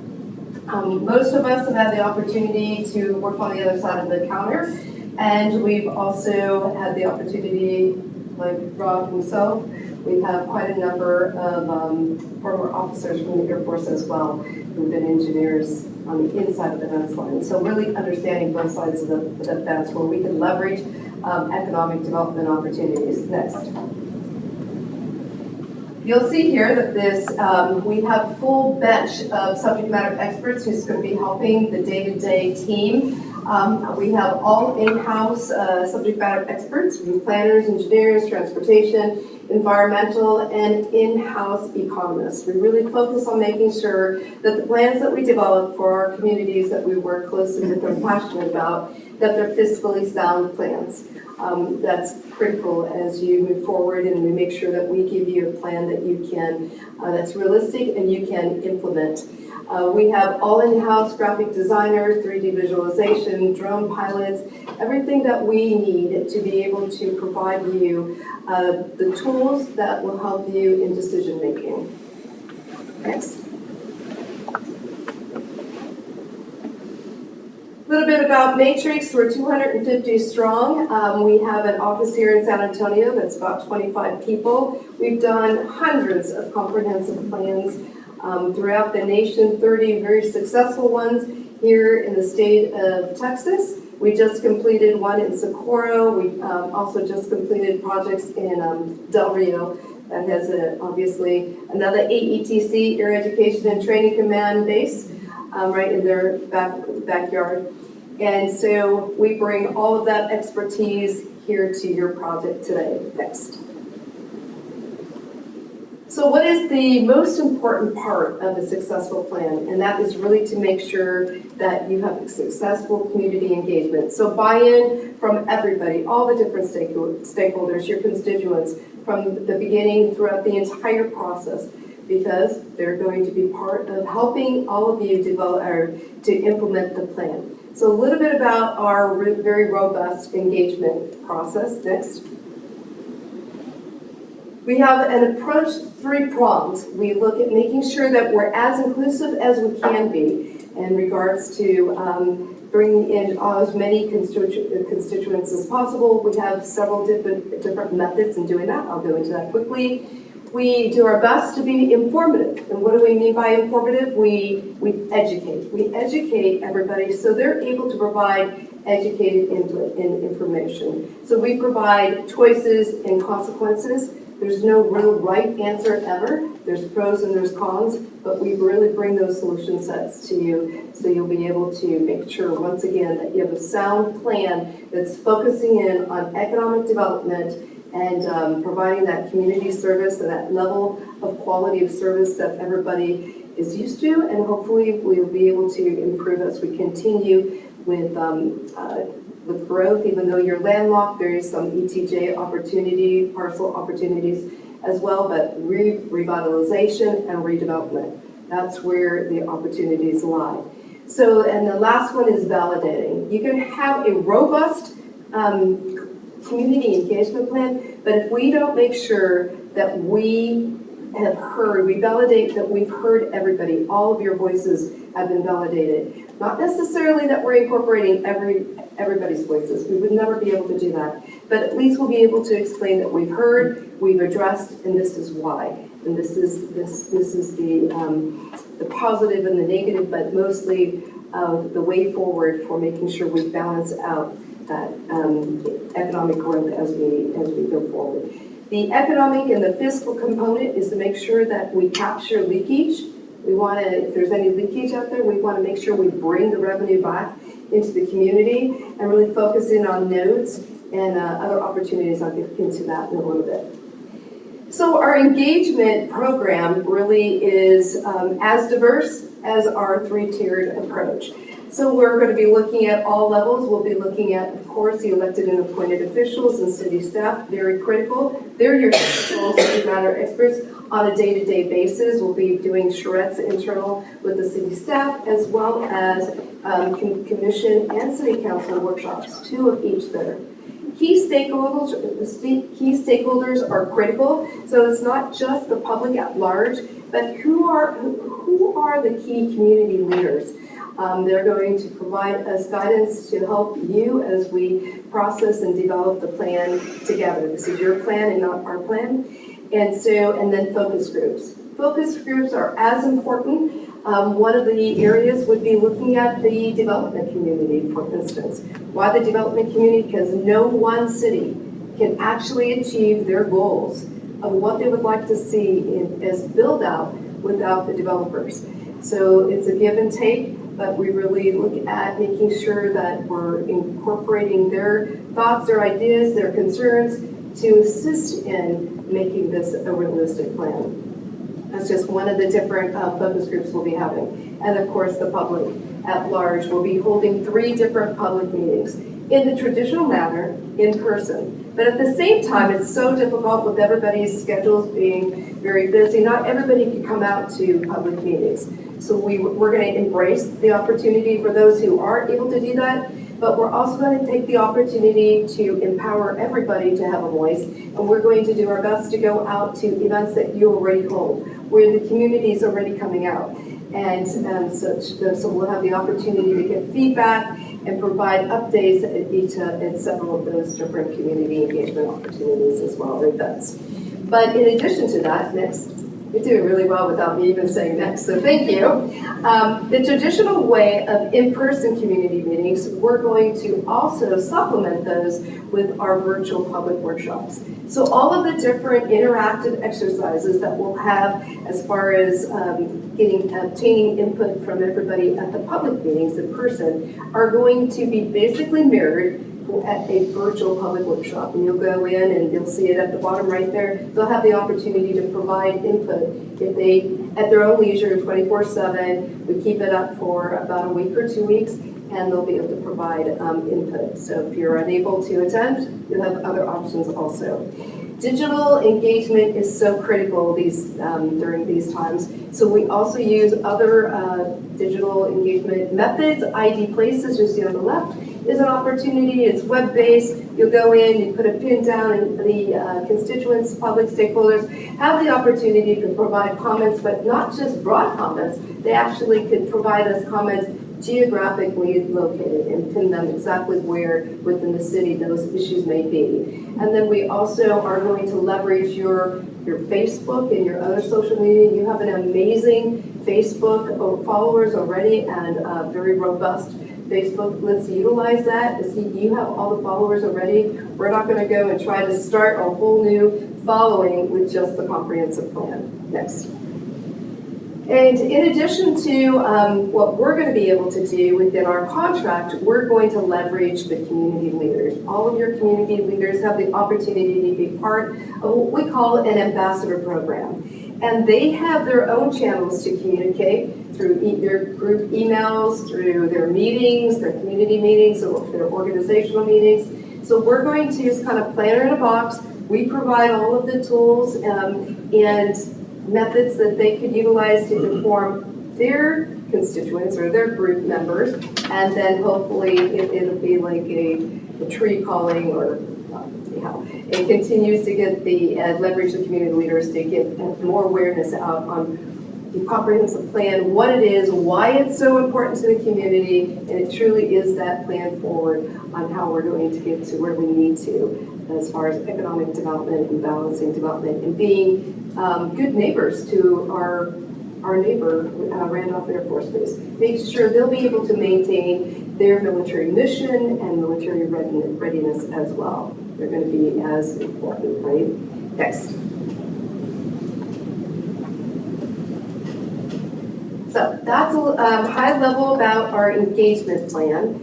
[SPEAKER 15] Most of us have had the opportunity to work on the other side of the counter, and we've also had the opportunity, like Rob himself, we have quite a number of former officers from the Air Force as well who've been engineers on the inside of the fence line. So really understanding both sides of the fence where we can leverage economic development opportunities. Next. You'll see here that we have a full bench of subject matter experts who's going to be helping the day-to-day team. We have all in-house subject matter experts, from planners, engineers, transportation, environmental, and in-house economists. We really focus on making sure that the plans that we develop for our communities that we work closely with and passionate about, that they're fiscally sound plans. That's critical as you move forward, and we make sure that we give you a plan that you can, that's realistic and you can implement. We have all in-house graphic designers, 3D visualization, drone pilots, everything that we need to be able to provide you the tools that will help you in decision making. Next. A little bit about Matrix. We're 250 strong. We have an office here in San Antonio that's about 25 people. We've done hundreds of comprehensive plans throughout the nation, 30 very successful ones here in the state of Texas. We just completed one in Socorro. We also just completed projects in Del Rio that has obviously another AETC, Air Education and Training Command base, right in their backyard. And so we bring all of that expertise here to your project today. Next. So what is the most important part of a successful plan? And that is really to make sure that you have a successful community engagement. So buy-in from everybody, all the different stakeholders, your constituents, from the beginning throughout the entire process, because they're going to be part of helping all of you develop or to implement the plan. So a little bit about our very robust engagement process. Next. We have an approach, 3 prongs. We look at making sure that we're as inclusive as we can be in regards to bringing in as many constituents as possible. We have several different methods in doing that. I'll go into that quickly. We do our best to be informative. And what do we mean by informative? We educate. We educate everybody so they're able to provide educated input and information. So we provide choices and consequences. There's no real right answer ever. There's pros and there's cons, but we really bring those solution sets to you so you'll be able to make sure, once again, that you have a sound plan that's focusing in on economic development and providing that community service and that level of quality of service that everybody is used to, and hopefully we'll be able to improve as we continue with growth. Even though you're landlocked, there is some ETJ opportunity, parcel opportunities as well, but revitalization and redevelopment, that's where the opportunities lie. So, and the last one is validating. You can have a robust community engagement plan, but if we don't make sure that we have heard, we validate that we've heard everybody, all of your voices have been validated. Not necessarily that we're incorporating everybody's voices. We would never be able to do that. But at least we'll be able to explain that we've heard, we've addressed, and this is why. And this is the positive and the negative, but mostly the way forward for making sure we balance out that economic growth as we go forward. The economic and the fiscal component is to make sure that we capture leakage We want to, if there's any leakage out there, we want to make sure we bring the revenue back into the community and really focus in on nodes and other opportunities. I'll get into that in a little bit. So our engagement program really is as diverse as our three-tiered approach. So we're going to be looking at all levels. We'll be looking at, of course, the elected and appointed officials and city staff, very critical. They're your technical subject matter experts on a day-to-day basis. We'll be doing charrettes internal with the city staff, as well as commission and city council workshops, 2 of each there. Key stakeholders are critical, so it's not just the public at large, but who are the key community leaders? They're going to provide us guidance to help you as we process and develop the plan together. This is your plan and not our plan. And then focus groups. Focus groups are as important. One of the areas would be looking at the development community, for instance. Why the development community? Because no one city can actually achieve their goals of what they would like to see as build out without the developers. So it's a give and take, but we really look at making sure that we're incorporating their thoughts, their ideas, their concerns to assist in making this a realistic plan. That's just one of the different focus groups we'll be having. And of course, the public at large will be holding 3 different public meetings in the traditional manner, in person. But at the same time, it's so difficult with everybody's schedules being very busy. Not everybody can come out to public meetings. So we're going to embrace the opportunity for those who are able to do that, but we're also going to take the opportunity to empower everybody to have a voice, and we're going to do our best to go out to events that you already hold, where the community is already coming out, and so we'll have the opportunity to get feedback and provide updates at several of those different community engagement opportunities as well, or events. But in addition to that, next. You're doing really well without me even saying next, so thank you. The traditional way of in-person community meetings, we're going to also supplement those with our virtual public workshops. So all of the different interactive exercises that we'll have as far as obtaining input from everybody at the public meetings in person are going to be basically mirrored at a virtual public workshop. And you'll go in and you'll see it at the bottom right there. They'll have the opportunity to provide input if they, at their own leisure, 24/7. We keep it up for about a week or 2 weeks, and they'll be able to provide input. So if you're unable to attend, you'll have other options also. Digital engagement is so critical during these times. So we also use other digital engagement methods. ID Places, you see on the left, is an opportunity. It's web-based. You'll go in, you put a pin down, and the constituents, public stakeholders have the opportunity to provide comments, but not just broad comments. They actually could provide us comments geographically located and pin them exactly where within the city those issues may be. And then we also are going to leverage your Facebook and your other social media. You have an amazing Facebook followers already and very robust Facebook. Let's utilize that. You have all the followers already. We're not going to go and try to start a whole new following with just the comprehensive plan. Next. And in addition to what we're going to be able to do within our contract, we're going to leverage the community leaders. All of your community leaders have the opportunity to be part of what we call an ambassador program. And they have their own channels to communicate through their group emails, through their meetings, their community meetings, or their organizational meetings. So we're going to use kind of planner in a box. We provide all of the tools and methods that they could utilize to inform their constituents or their group members, and then hopefully it'll be like a tree calling, or it continues to get leverage the community leaders to get more awareness out on the comprehensive plan, what it is, why it's so important to the community, and it truly is that plan forward on how we're going to get to where we need to as far as economic development and balancing development and being good neighbors to our neighbor, Randolph Air Force Base. Make sure they'll be able to maintain their military mission and military readiness as well. They're going to be as important, right? Next. So that's a high level about our engagement plan,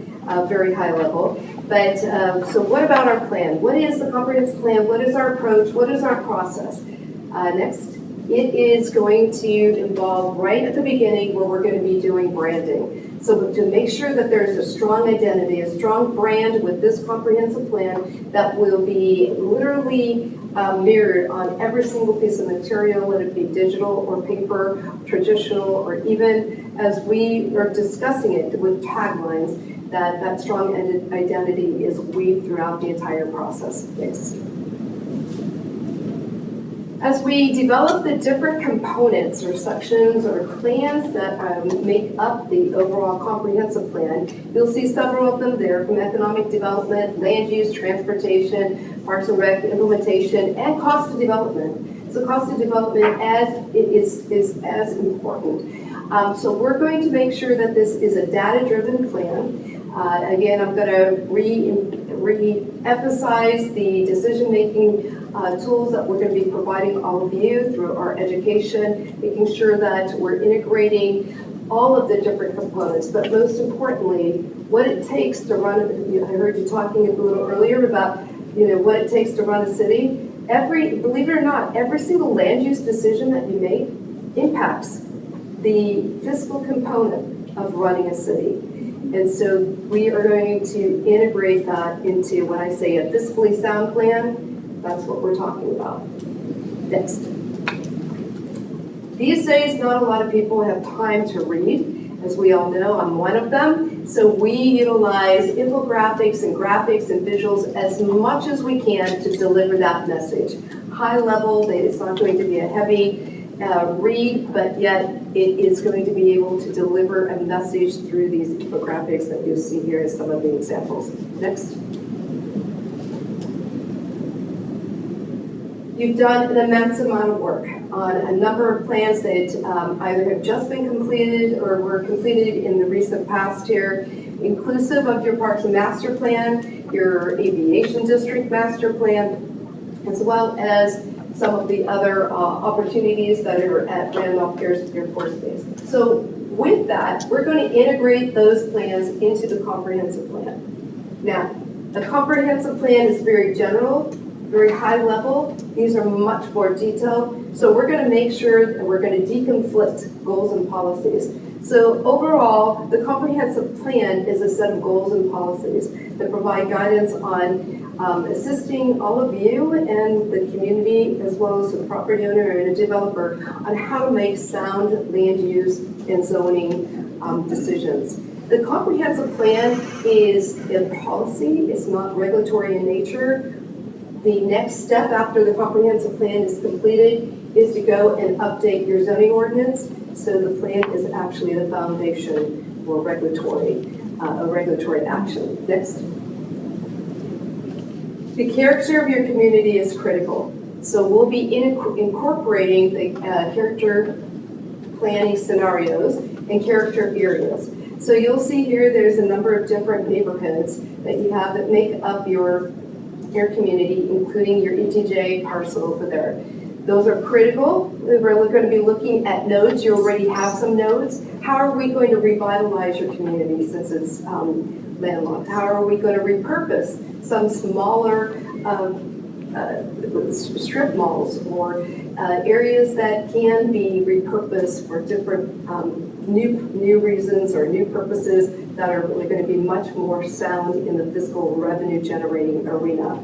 [SPEAKER 15] very high level. But so what about our plan? What is the comprehensive plan? What is our approach? What is our process? Next, it is going to involve right at the beginning where we're going to be doing branding. So to make sure that there's a strong identity, a strong brand with this comprehensive plan that will be literally mirrored on every single piece of material, let it be digital or paper, traditional, or even as we are discussing it with taglines, that strong identity is weaved throughout the entire process. Next. As we develop the different components or sections or plans that make up the overall comprehensive plan, you'll see several of them there, from economic development, land use, transportation, parks and rec, implementation, and cost of development. So cost of development is as important. So we're going to make sure that this is a data-driven plan. Again, I'm going to re-emphasize the decision-making tools that we're going to be providing all of you through our education, making sure that we're integrating all of the different components, but most importantly, what it takes to run, I heard you talking a little earlier about, what it takes to run a city. Believe it or not, every single land use decision that you make impacts the fiscal component of running a city. And so we are going to integrate that into, when I say a fiscally sound plan, that's what we're talking about. Next. These days, not a lot of people have time to read. As we all know, I'm one of them. So we utilize infographics and graphics and visuals as much as we can to deliver that message. High level, it's not going to be a heavy read, but yet it is going to be able to deliver a message through these infographics that you see here as some of the examples. Next. You've done an immense amount of work on a number of plans that either have just been completed or were completed in the recent past here, inclusive of your Parks and Master Plan, your Aviation District Master Plan, as well as some of the other opportunities that are at Randolph Air Force Base. So with that, we're going to integrate those plans into the comprehensive plan. Now, the comprehensive plan is very general, very high level. These are much more detailed. So we're going to make sure that we're going to deconflict goals and policies. So overall, the comprehensive plan is a set of goals and policies that provide guidance on assisting all of you and the community, as well as the property owner and a developer, on how to make sound land use and zoning decisions. The comprehensive plan is a policy. It's not regulatory in nature. The next step after the comprehensive plan is completed is to go and update your zoning ordinance. So the plan is actually the foundation for regulatory action. Next. The character of your community is critical. So we'll be incorporating the character planning scenarios and character areas. So you'll see here there's a number of different neighborhoods that you have that make up your community, including your ETJ parcel over there. Those are critical. We're going to be looking at nodes. You already have some nodes. How are we going to revitalize your community since it's landlocked? How are we going to repurpose some smaller strip malls or areas that can be repurposed for different new reasons or new purposes that are really going to be much more sound in the fiscal revenue generating arena.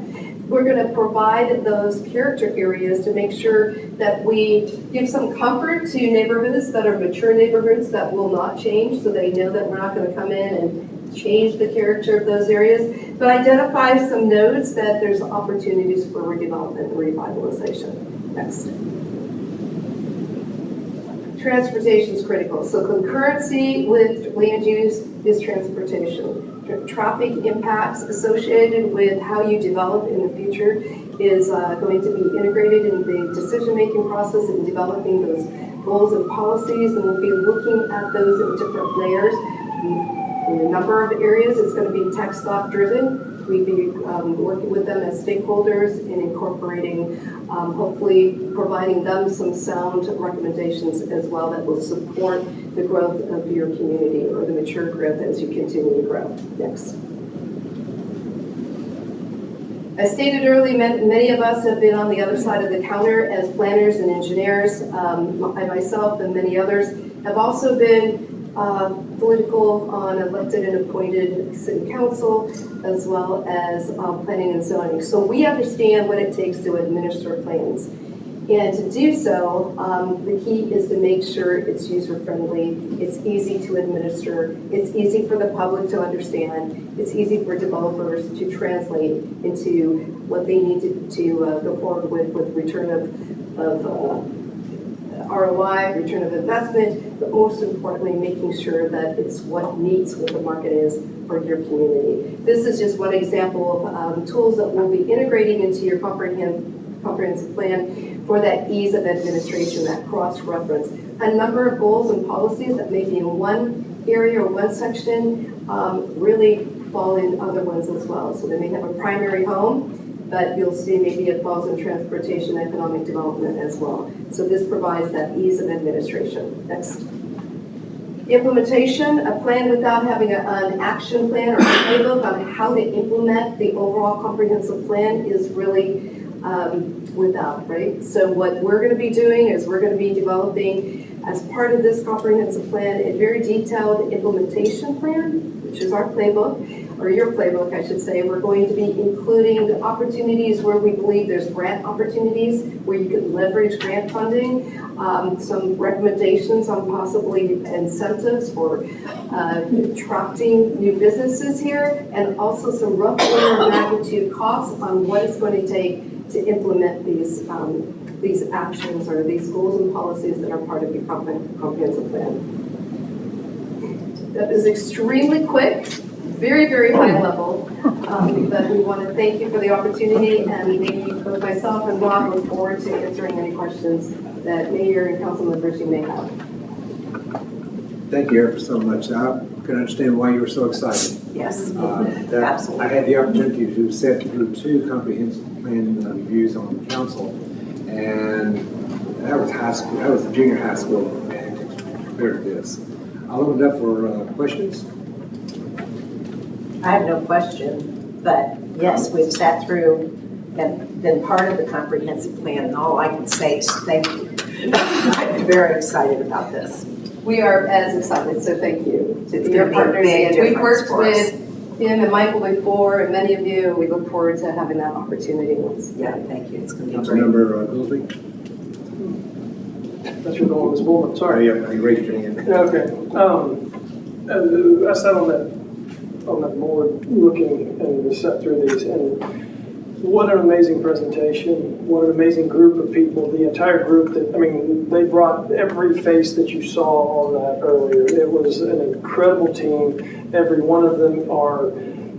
[SPEAKER 15] We're going to provide those character areas to make sure that we give some comfort to neighborhoods that are mature neighborhoods that will not change, so they know that we're not going to come in and change the character of those areas, but identify some nodes that there's opportunities for redevelopment and revitalization. Next. Transportation is critical. So concurrency with land use is transportation. Traffic impacts associated with how you develop in the future is going to be integrated in the decision-making process and developing those goals and policies, and we'll be looking at those in different layers. In a number of areas, it's going to be tech stop driven. We'd be working with them as stakeholders and incorporating, hopefully providing them some sound recommendations as well that will support the growth of your community or the mature growth as you continue to grow. Next. As stated earlier, many of us have been on the other side of the counter as planners and engineers. I myself and many others have also been political on elected and appointed city council, as well as planning and zoning. So we understand what it takes to administer plans. And to do so, the key is to make sure it's user-friendly, it's easy to administer, it's easy for the public to understand, it's easy for developers to translate into what they need to go forward with return of ROI, return of investment, but most importantly, making sure that it's what meets what the market is for your community. This is just one example of tools that we'll be integrating into your comprehensive plan for that ease of administration, that cross-reference. A number of goals and policies that may be in one area or one section really fall in other ones as well. So they may have a primary home, but you'll see maybe it falls in transportation, economic development as well. So this provides that ease of administration. Next. Implementation, a plan without having an action plan or a playbook on how to implement the overall comprehensive plan is really without, right? So what we're going to be doing is we're going to be developing, as part of this comprehensive plan, a very detailed implementation plan, which is our playbook, or your playbook, I should say. We're going to be including the opportunities where we believe there's grant opportunities, where you could leverage grant funding, some recommendations on possibly incentives for attracting new businesses here, and also some rough order of magnitude costs on what it's going to take to implement these actions or these goals and policies that are part of your comprehensive plan. That is extremely quick, very, very high level, but we want to thank you for the opportunity, and maybe both myself and Rob look forward to answering any questions that mayor and council members you may have.
[SPEAKER 4] Thank you, Erica, so much. I can understand why you were so excited.
[SPEAKER 13] Yes,
[SPEAKER 4] Absolutely. I had the opportunity to sit through 2 comprehensive plan reviews on council, and that was high school. That was the junior high school, and compared to this, I'll open it up for questions.
[SPEAKER 13] I have no question, but yes, we've sat through and been part of the comprehensive plan, and all I can say is thank you. I'm very excited about this.
[SPEAKER 15] We are as excited, so thank you.
[SPEAKER 13] It's going to be a big difference
[SPEAKER 15] We've worked
[SPEAKER 13] for us.
[SPEAKER 15] with Tim and Michael before, and many of you, we look forward to having that opportunity once.
[SPEAKER 13] Yeah, thank you. It's going to be great.
[SPEAKER 4] Councilmember Goolsby.
[SPEAKER 11] That's your goal, Ms. Bulman, sorry.
[SPEAKER 4] Yeah, you raised your hand.
[SPEAKER 11] Okay. I sat on that board looking and sat through these, and what an amazing presentation, what an amazing group of people, the entire group that, I mean, they brought every face that you saw on that earlier. It was an incredible team. Every one of them are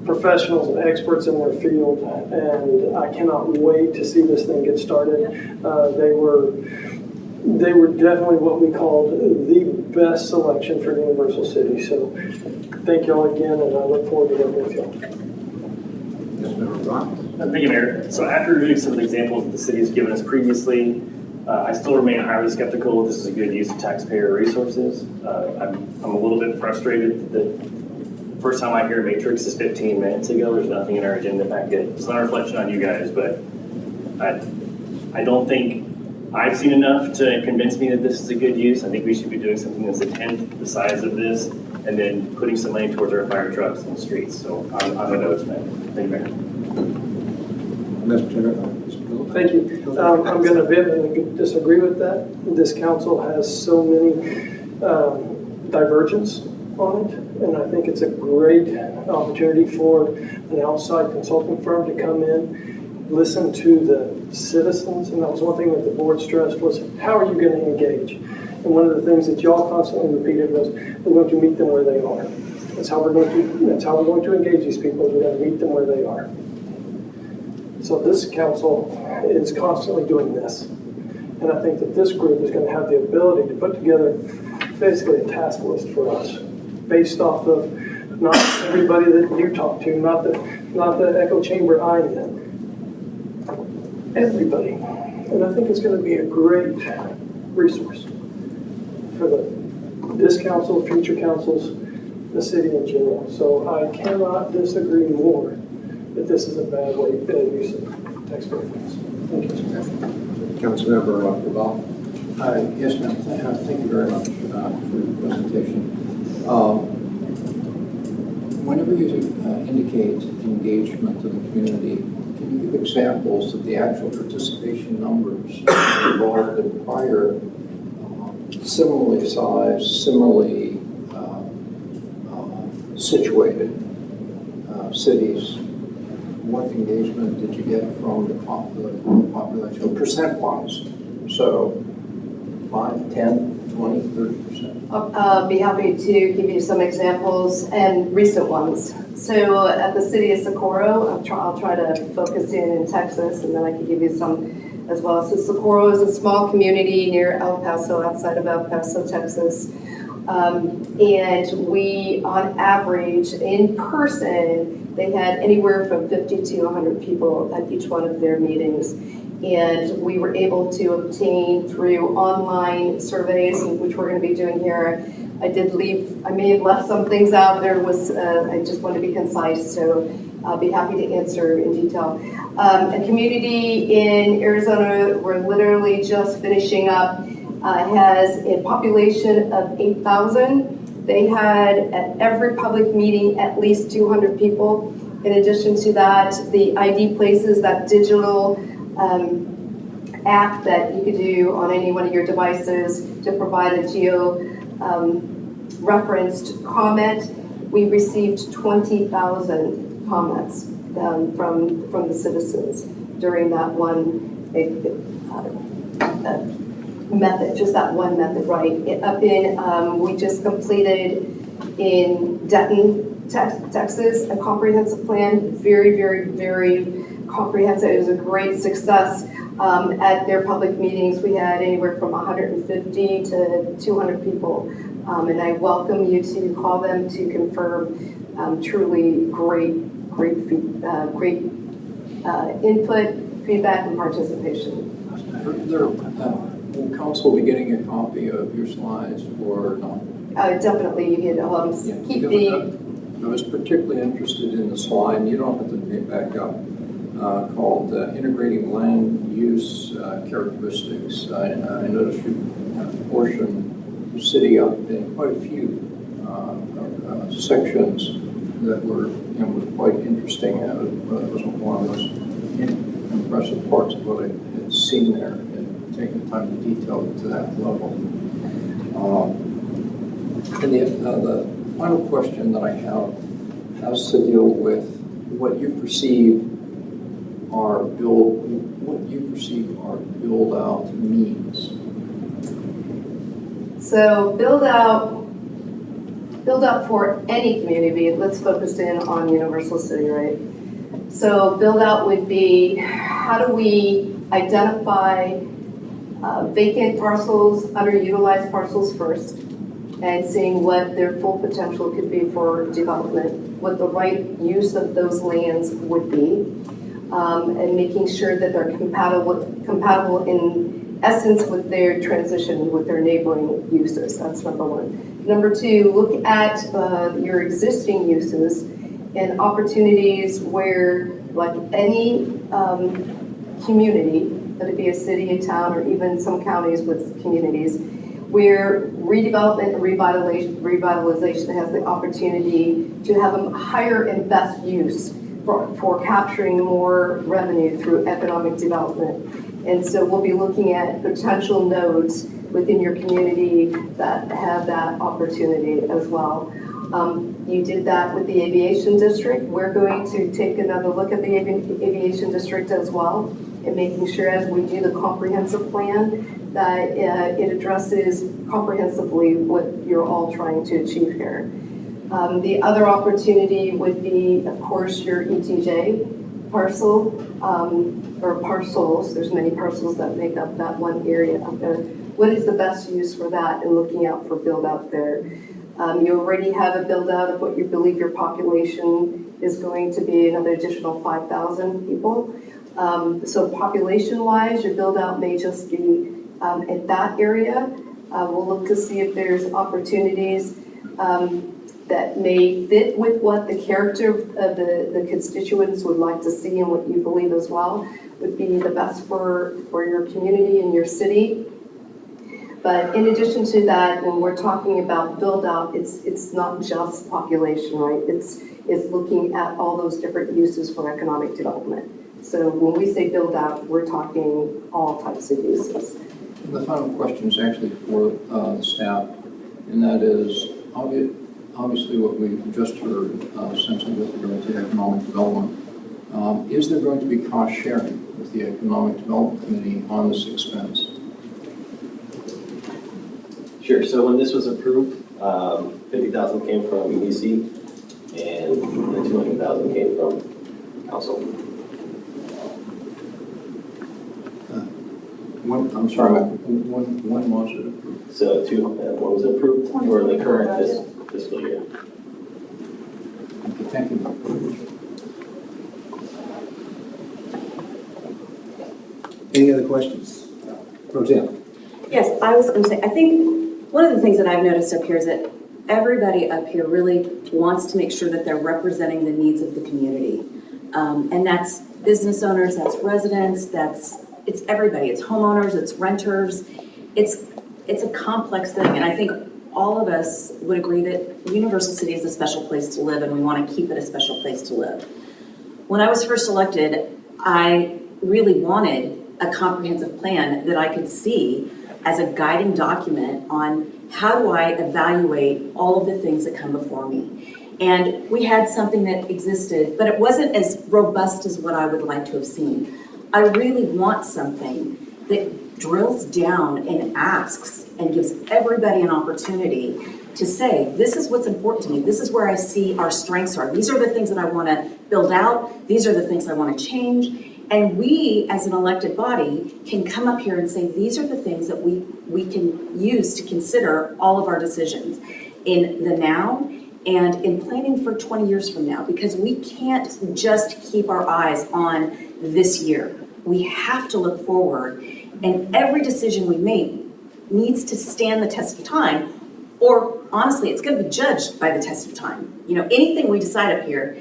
[SPEAKER 11] professionals and experts in their field, and I cannot wait to see this thing get started. They were definitely what we called the best selection for Universal City. So thank y'all again, and I look forward to working with y'all.
[SPEAKER 4] Councilmember Vaughan.
[SPEAKER 6] Thank you, Mayor. So after reviewing some of the examples that the city has given us previously, I still remain highly skeptical if this is a good use of taxpayer resources. I'm a little bit frustrated that the first time I hear Matrix is 15 minutes ago. There's nothing in our agenda packet. It's not a reflection on you guys, but I don't think I've seen enough to convince me that this is a good use. I think we should be doing something that's a tenth the size of this, and then putting some money towards our fire trucks in the streets. So I'm a no's man. Thank you, Mayor.
[SPEAKER 11] Thank you. I'm going to vehemently disagree with that. This council has so many divergence on it, and I think it's a great opportunity for an outside consulting firm to come in, listen to the citizens, and that was one thing that the board stressed was, how are you going to engage? And one of the things that y'all constantly repeated was, we're going to meet them where they are. That's how we're going to engage these people. We're going to meet them where they are. So this council is constantly doing this. And I think that this group is going to have the ability to put together basically a task list for us based off of not everybody that you talk to, not the not the echo chamber I'm in. Everybody. And I think it's going to be a great resource for this council, future councils, the city in general. So I cannot disagree more that this is a bad use of taxpayer funds. Thank you.
[SPEAKER 4] Councilmember Rubal.
[SPEAKER 16] Yes, ma'am. Thank you very much for the presentation. Whenever you indicate engagement of the community, can you give examples of the actual participation numbers involved in prior similarly sized, similarly situated cities? What engagement did you get from the population, percent-wise? So 5, 10, 20, 30%?
[SPEAKER 15] I'll be happy to give you some examples and recent ones. So at the city of Socorro, I'll try to focus in Texas, and then I can give you some as well. So Socorro is a small community near El Paso, outside of El Paso, Texas. And we, on average, in person, they had anywhere from 50 to 100 people at each one of their meetings. And we were able to obtain through online surveys, which we're going to be doing here. I may have left some things out. I just want to be concise, so I'll be happy to answer in detail. A community in Arizona, we're literally just finishing up, has a population of 8,000. They had at every public meeting at least 200 people. In addition to that, the ID Places, that digital app that you could do on any one of your devices to provide a geo-referenced comment. We received 20,000 comments from the citizens during that one method, just that one method, right? We just completed in Denton, Texas, a comprehensive plan, very, very, very comprehensive. It was a great success. At their public meetings, we had anywhere from 150 to 200 people. And I welcome you to call them to confirm truly great input, feedback, and participation.
[SPEAKER 16] Will council be getting a copy of your slides or not?
[SPEAKER 15] Definitely, you can keep the...
[SPEAKER 16] I was particularly interested in the slide, you don't have to bring it back up, called Integrating Land Use Characteristics. I noticed you portioned the city up in quite a few sections that were was quite interesting. It wasn't one of those impressive parts of what I had seen there, and taking time to detail it to that level. And the final question that I have has to deal with what you perceive our build out means.
[SPEAKER 15] So build out for any community. Let's focus in on Universal City, right? So build out would be, how do we identify vacant parcels, underutilized parcels first, and seeing what their full potential could be for development, what the right use of those lands would be, and making sure that they're compatible in essence with their transition with their neighboring uses. That's number one. Number two, look at your existing uses and opportunities where, like any community, whether it be a city, a town, or even some counties with communities, where redevelopment and revitalization has the opportunity to have a higher and best use for capturing more revenue through economic development. And so we'll be looking at potential nodes within your community that have that opportunity as well. You did that with the aviation district. We're going to take another look at the aviation district as well, and making sure as we do the comprehensive plan that it addresses comprehensively what you're all trying to achieve here. The other opportunity would be, of course, your ETJ parcel, or parcels. There's many parcels that make up that one area up there. What is the best use for that, and looking out for build out there? You already have a build out of what you believe your population is going to be another additional 5,000 people. So population-wise, your build-out may just be at that area. We'll look to see if there's opportunities that may fit with what the character of the constituents would like to see and what you believe as well would be the best for your community and your city. But in addition to that, when we're talking about build-out, it's not just population, right? It's looking at all those different uses for economic development. So when we say build-out, we're talking all types of uses.
[SPEAKER 16] The final question is actually for the staff, and that is, obviously what we've just heard, essentially with regard to economic development, is there going to be cost sharing with the Economic Development Committee on this expense?
[SPEAKER 14] Sure, so when this was approved, 50,000 came from EDC and the 200,000 came from council.
[SPEAKER 16] I'm sorry, when was it approved?
[SPEAKER 14] So one was approved for the current fiscal year.
[SPEAKER 16] Okay, thank you.
[SPEAKER 4] Any other questions? Pro Tem.
[SPEAKER 12] Yes, I was going to say, I think one of the things that I've noticed up here is that everybody up here really wants to make sure that they're representing the needs of the community. And that's business owners, that's residents, it's everybody. It's homeowners, it's renters. It's a complex thing. And I think all of us would agree that Universal City is a special place to live and we want to keep it a special place to live. When I was first elected, I really wanted a comprehensive plan that I could see as a guiding document on how do I evaluate all of the things that come before me. And we had something that existed, but it wasn't as robust as what I would like to have seen. I really want something that drills down and asks and gives everybody an opportunity to say, this is what's important to me. This is where I see our strengths are. These are the things that I want to build out. These are the things I want to change. And we, as an elected body, can come up here and say, these are the things that we can use to consider all of our decisions in the now and in planning for 20 years from now, because we can't just keep our eyes on this year. We have to look forward, and every decision we make needs to stand the test of time, or honestly, it's going to be judged by the test of time. You know, anything we decide up here,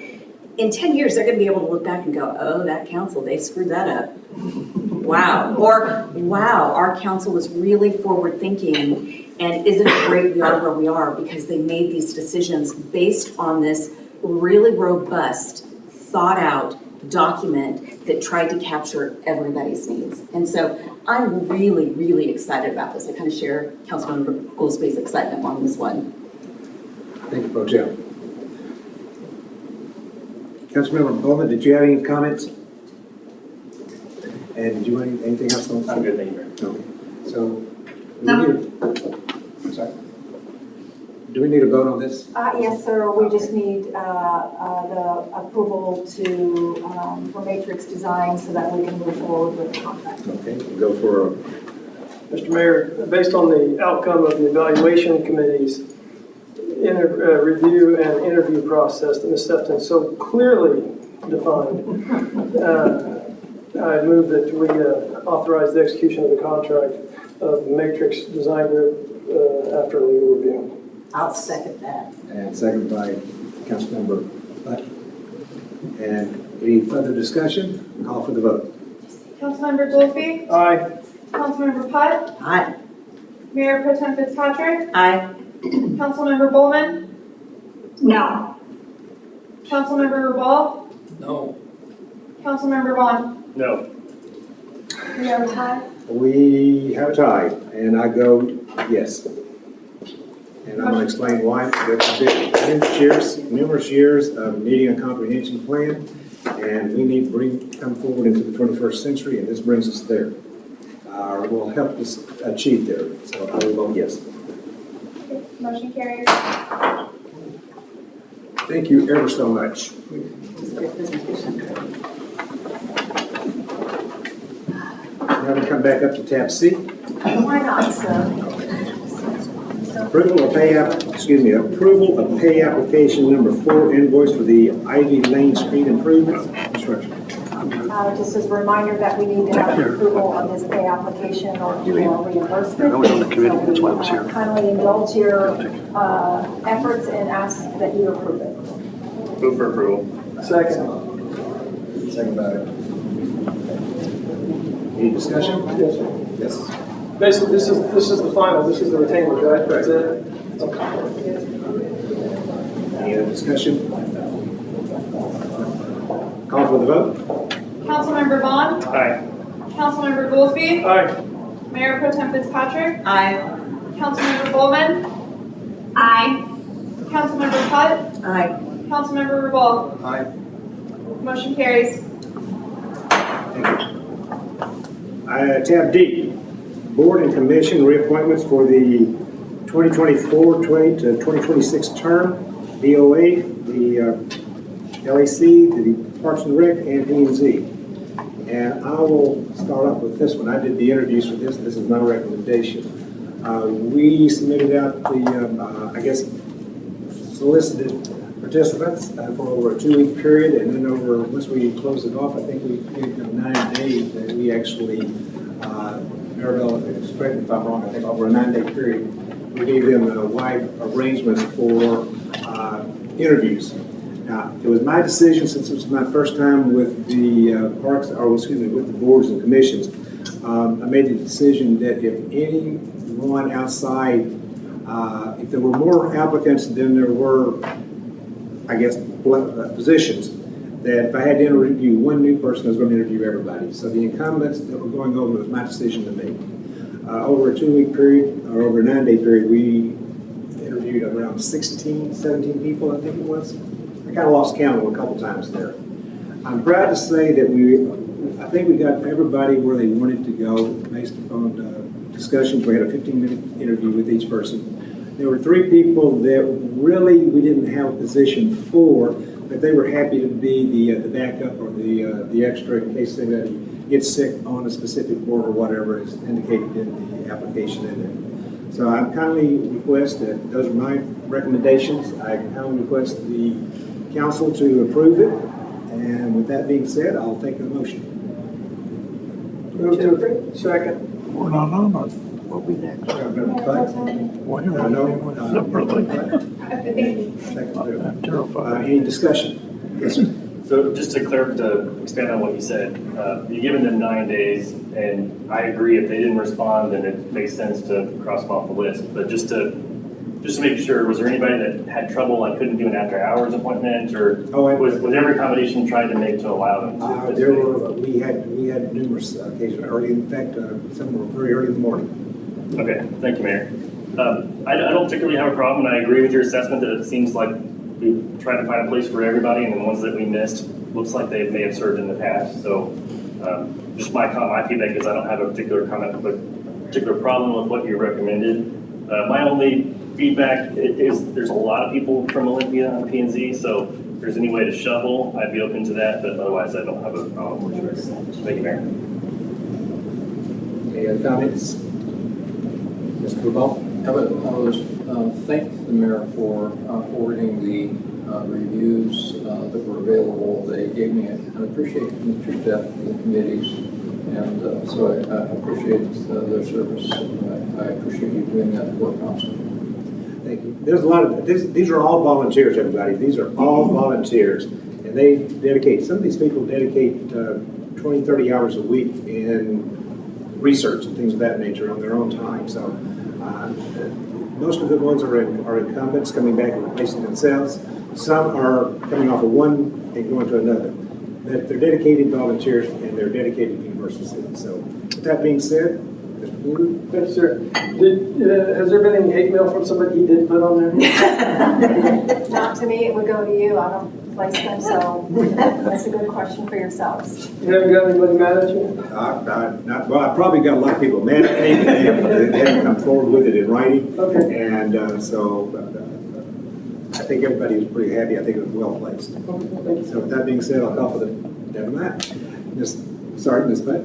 [SPEAKER 12] in 10 years, they're going to be able to look back and go, oh, that council, they screwed that up. Wow. Or, wow, our council was really forward thinking, and isn't it great we are where we are because they made these decisions based on this really robust, thought out document that tried to capture everybody's needs. And so I'm really, really excited about this. I kind of share Councilmember Goolsby's excitement on this one.
[SPEAKER 4] Thank you, Pro Tem. Councilmember Bulman, did you have any comments? And did you want anything else?
[SPEAKER 6] I'm good, thank you.
[SPEAKER 4] Okay. So, do we need a vote on this?
[SPEAKER 1] Yes, sir. We just need the approval for matrix design so that we can move forward with the contract.
[SPEAKER 4] Okay, we'll go for
[SPEAKER 11] Mr. Mayor, based on the outcome of the evaluation committee's review and interview process that Ms. Sefton so clearly defined, I move that we authorize the execution of the contract of Matrix Design Group after legal review.
[SPEAKER 13] I'll second that.
[SPEAKER 4] And second by Councilmember Putt. And any further discussion? Call for the vote.
[SPEAKER 5] Councilmember Goolsby?
[SPEAKER 11] Aye.
[SPEAKER 5] Councilmember Putt?
[SPEAKER 13] Aye.
[SPEAKER 5] Mayor Pro Tem Fitzpatrick?
[SPEAKER 12] Aye.
[SPEAKER 5] Councilmember Bulman?
[SPEAKER 13] No.
[SPEAKER 5] Councilmember Rubal?
[SPEAKER 16] No.
[SPEAKER 5] Councilmember Vaughan?
[SPEAKER 6] No.
[SPEAKER 5] We have a tie?
[SPEAKER 4] We have a tie, and I go yes. And I'm going to explain why. Numerous years of needing a comprehensive plan, and we need to come forward into the 21st century, and this brings us there. Will help us achieve there. So I will vote yes.
[SPEAKER 5] Motion carries.
[SPEAKER 4] Thank you ever so much. Now we come back up to tab C.
[SPEAKER 1] Why not, sir?
[SPEAKER 4] Approval of pay approval of pay application number 4 invoice for the Ivy Lane Street Improvement Construction.
[SPEAKER 1] Just as a reminder that we need to have approval on this pay application or reimbursement.
[SPEAKER 7] I was on the committee, that's why I was here.
[SPEAKER 1] Kindly indulge your efforts and ask that you approve it.
[SPEAKER 6] Move for approval.
[SPEAKER 11] Second.
[SPEAKER 4] Second by any discussion?
[SPEAKER 11] Yes, sir.
[SPEAKER 4] Yes.
[SPEAKER 11] Basically, this is the final, this is the retainer, right? That's it?
[SPEAKER 4] Any other discussion? Call for the vote.
[SPEAKER 5] Councilmember Vaughan,
[SPEAKER 6] Aye.
[SPEAKER 5] Councilmember Goolsby,
[SPEAKER 11] Aye.
[SPEAKER 5] Mayor Pro Tem Fitzpatrick,
[SPEAKER 12] Aye.
[SPEAKER 5] Councilmember Bulman,
[SPEAKER 13] Aye.
[SPEAKER 5] Councilmember Putt,
[SPEAKER 13] Aye.
[SPEAKER 5] Councilmember Rubal.
[SPEAKER 4] Aye.
[SPEAKER 5] Motion carries.
[SPEAKER 4] Thank you. Tab D, Board and Commission reappointments for the 2024-20 to 2026 term, BOA, the LAC, the Parks and Rec, and P&Z. And I will start off with this one. I did the interviews for this. This is my recommendation. We submitted out the, solicited participants for over a 2-week period, and then once we closed it off, I think we gave them 9 days that we actually, Maribel, correct me if I'm wrong, I think over a 9-day period, we gave them a wide arrangement for interviews. Now, it was my decision, since it was my first time with the with the boards and commissions, I made the decision that if anyone outside, if there were more applicants than there were, positions, that if I had to interview one new person, I was going to interview everybody. So the incumbents that were going over was my decision to make. Over a 2-week period, or over a 9-day period, we interviewed around 16, 17 people, I think it was. I kind of lost count a couple times there. I'm proud to say that I think we got everybody where they wanted to go based upon discussions. We had a 15-minute interview with each person. There were 3 people that really we didn't have a position for, but they were happy to be the backup or the extra in case anybody gets sick on a specific board or whatever is indicated in the application in there. So I kindly request that those are my recommendations. I kindly request the council to approve it. And with that being said, I'll take the motion.
[SPEAKER 11] Move to approve. Second.
[SPEAKER 7] No. What we next?
[SPEAKER 4] Any discussion? Yes, sir.
[SPEAKER 6] So just to expand on what you said, you've given them 9 days, and I agree if they didn't respond, then it makes sense to cross them off the list. But just to make sure, was there anybody that had trouble, like couldn't do an after-hours appointment, or was every accommodation tried to make to allow them to?
[SPEAKER 4] We had numerous occasions early. In fact, some were very early in the morning.
[SPEAKER 6] Okay, thank you, Mayor. I don't particularly have a problem, and I agree with your assessment that it seems like we tried to find a place for everybody, and the ones that we missed looks like they may have served in the past. So just my feedback is I don't have a particular comment, but particular problem with what you recommended. My only feedback is there's a lot of people from Olympia on P&Z, so if there's any way to shuffle, I'd be open to that, but otherwise I don't have a problem with yours. Thank you, Mayor.
[SPEAKER 4] Any other comments? Mr. Rubal?
[SPEAKER 16] I would thank the mayor for forwarding the reviews that were available. They gave me an appreciation to depth of the committees, and so I appreciate their service. I appreciate you doing that for council.
[SPEAKER 4] Thank you. There's a lot of, these are all volunteers, everybody. These are all volunteers. And they dedicate, some of these people dedicate 20, 30 hours a week in research and things of that nature on their own time. So most of the ones are incumbents coming back and replacing themselves. Some are coming off of one and going to another. But they're dedicated volunteers and they're dedicated to Universal City. So with that being said, Mr. Bulman?
[SPEAKER 11] Yes, sir. Has there been any hate mail from somebody he did put on there?
[SPEAKER 1] Not to me, it would go to you. I don't place them, so that's a good question for yourselves.
[SPEAKER 11] You haven't got anybody mad at you?
[SPEAKER 4] Well, I probably got a lot of people mad at me, but they haven't come forward with it in writing.
[SPEAKER 11] Okay.
[SPEAKER 4] And so I think everybody was pretty happy. I think it was well placed.
[SPEAKER 11] Okay, thank you.
[SPEAKER 4] So with that being said, I'll call for the Ms. Putt.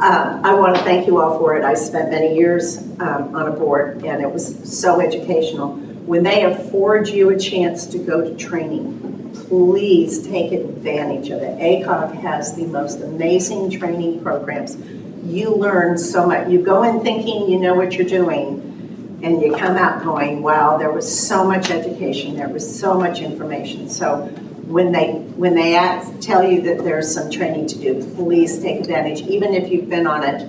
[SPEAKER 13] I want to thank you all for it. I spent many years on a board, and it was so educational. When they afford you a chance to go to training, please take advantage of it. ACOG has the most amazing training programs. You learn so much. You go in thinking you know what you're doing, and you come out going, wow, there was so much education, there was so much information. So when they tell you that there's some training to do, please take advantage. Even if you've been on it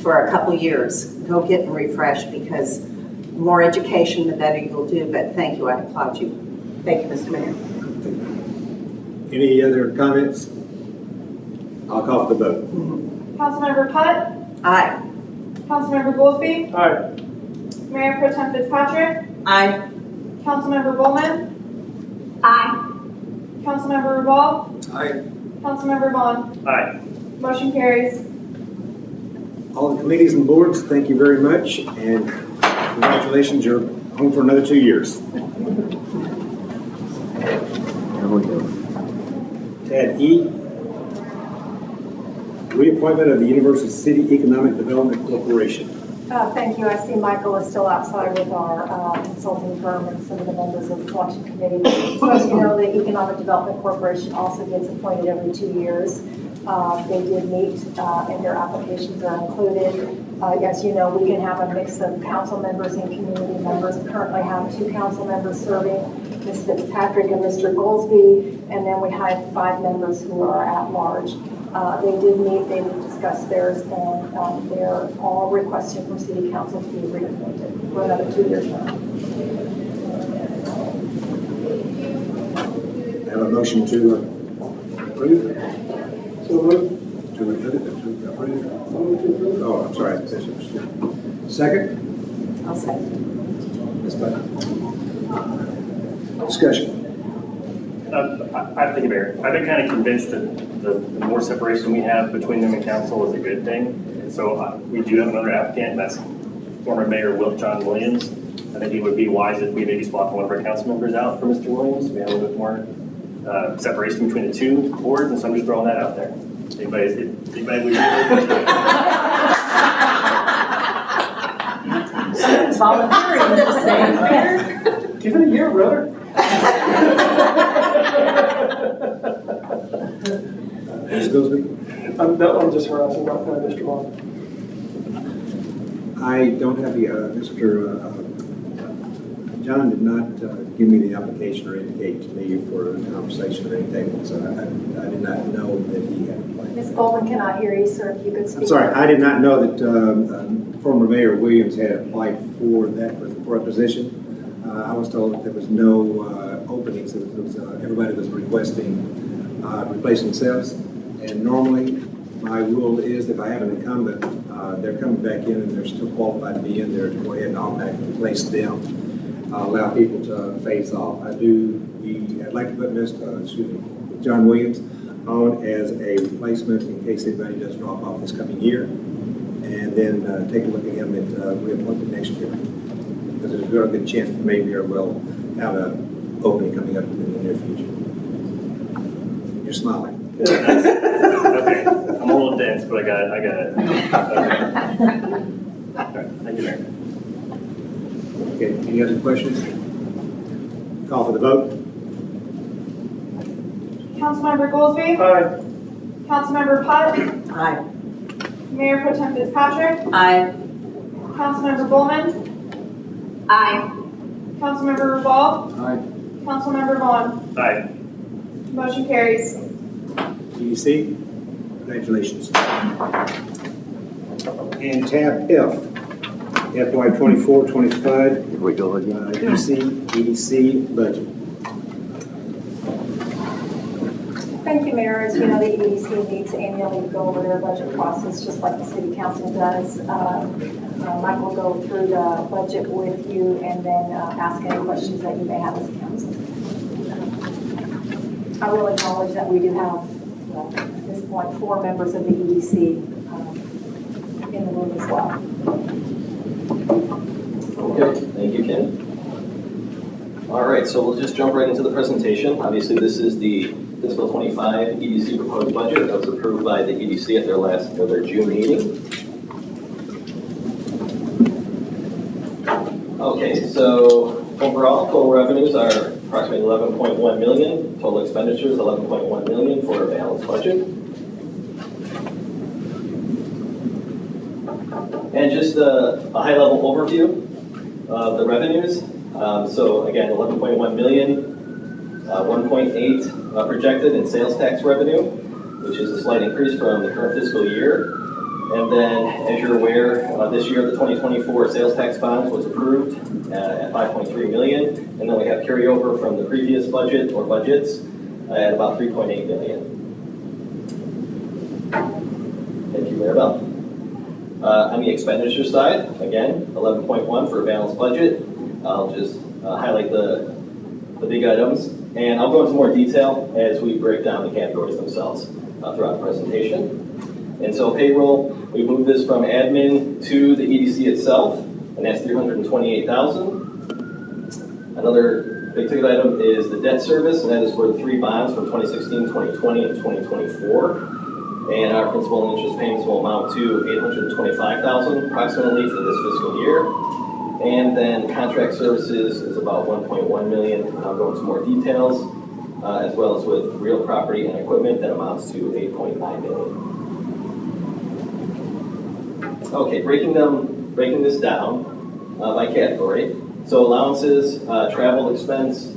[SPEAKER 13] for a couple years, go get refreshed, because more education, the better you'll do. But thank you, I applaud you. Thank you, Mr. Mayor.
[SPEAKER 4] Any other comments? I'll call for the vote.
[SPEAKER 5] Councilmember Putt,
[SPEAKER 13] Aye.
[SPEAKER 5] Councilmember Goolsby,
[SPEAKER 11] Aye.
[SPEAKER 5] Mayor Pro Tem Fitzpatrick,
[SPEAKER 13] Aye.
[SPEAKER 5] Councilmember Bulman,
[SPEAKER 13] Aye.
[SPEAKER 5] Councilmember Rubal,
[SPEAKER 16] Aye.
[SPEAKER 5] Councilmember Vaughan.
[SPEAKER 6] Aye.
[SPEAKER 5] Motion carries.
[SPEAKER 4] All the committees and boards, thank you very much, and congratulations, you're home for another 2 years. Tab E, reappointment of the Universal City Economic Development Corporation.
[SPEAKER 1] Thank you. I see Michael is still outside with our consulting firm and some of the members of the selection committee. So as you know, the Economic Development Corporation also gets appointed every 2 years. They did meet and their applications are included. As you know, we can have a mix of council members and community members. We currently have 2 council members serving, Ms. Fitzpatrick and Mr. Goolsby, and then we have 5 members who are at large. They did meet, they discussed theirs, and they're all requesting from City Council to be reappointed for another 2-year term.
[SPEAKER 4] Have a motion to approve? So moved. To approve? Oh, I'm sorry. Second?
[SPEAKER 13] I'll second.
[SPEAKER 4] Ms. Putt. Discussion.
[SPEAKER 6] Thank you, Mayor. I've been kind of convinced that the more separation we have between them and council is a good thing. And so we do have another applicant, and that's former Mayor John Williams. I think it would be wise if we maybe swap one of our council members out for Mr. Williams. We have a little bit more separation between the 2 boards, and so I'm just throwing that out there. Anybody would
[SPEAKER 12] Someone's volunteering to say.
[SPEAKER 11] Give it a year, brother.
[SPEAKER 4] Ms. Goolsby?
[SPEAKER 11] I'm just harassing about Mr. Vaughan.
[SPEAKER 4] I don't have the, John did not give me the application or indicate to me for a conversation or anything, so I did not know that he had applied.
[SPEAKER 1] Ms. Bulman cannot hear you, sir, if you could speak.
[SPEAKER 4] I'm sorry, I did not know that former Mayor Williams had applied for that, for a position. I was told that there was no openings, that it was, everybody was requesting replace themselves. And normally, my rule is if I have an incumbent, they're coming back in and they're still qualified to be in there, to go ahead and automatically replace them. Allow people to phase off. I'd like to put John Williams on as a replacement in case anybody does drop off this coming year. And then take a look at him at reappointment next year. Because there's a real good chance that maybe we'll have an opening coming up in the near future. You're smiling.
[SPEAKER 6] Okay, I'm a little dense, but I got it. Okay. All right. Thank you, Mayor.
[SPEAKER 4] Okay, any other questions? Call for the vote.
[SPEAKER 5] Councilmember Goolsby,
[SPEAKER 11] Aye.
[SPEAKER 5] Councilmember Putt,
[SPEAKER 13] Aye.
[SPEAKER 5] Mayor Pro Tem Fitzpatrick,
[SPEAKER 12] Aye.
[SPEAKER 5] Councilmember Bulman,
[SPEAKER 13] Aye.
[SPEAKER 5] Councilmember Rubal,
[SPEAKER 16] Aye.
[SPEAKER 5] Councilmember Vaughan.
[SPEAKER 6] Aye.
[SPEAKER 5] Motion carries.
[SPEAKER 4] EDC, congratulations. And tab F, FY 24-25.
[SPEAKER 2] Here we go again.
[SPEAKER 4] UCEDC Budget.
[SPEAKER 1] Thank you, Mayor. As you know, the EDC meets annually to go over their budget process, just like the City Council does. Mike will go through the budget with you and then ask any questions that you may have as a council. I will acknowledge that we do have, at this point, 4 members of the EDC in the room as well.
[SPEAKER 14] Okay, thank you, Ken. All right, so we'll just jump right into the presentation. Obviously, this is the fiscal 25 EDC proposed budget that was approved by the EDC at their June meeting. Okay, so overall, total revenues are approximately 11.1 million. Total expenditures, 11.1 million for a balanced budget. And just a high-level overview of the revenues. So again, 11.1 million, 1.8 projected in sales tax revenue, which is a slight increase from the current fiscal year. And then, as you're aware, this year the 2024 sales tax bonds was approved at 5.3 million, and then we have carryover from the previous budget or budgets at about 3.8 million. Thank you, Mayor Bell. On the expenditure side, again, 11.1 for a balanced budget. I'll just highlight the big items, and I'll go into more detail as we break down the categories themselves throughout the presentation. And so payroll, we moved this from admin to the EDC itself, and that's $328,000. Another big ticket item is the debt service, and that is for the 3 bonds from 2016, 2020, and 2024. And our principal and interest payments will amount to $825,000 approximately for this fiscal year. And then contract services is about 1.1 million, and I'll go into more details, as well as with real property and equipment that amounts to 8.9 million. Okay, breaking this down by category. So allowances, travel expense,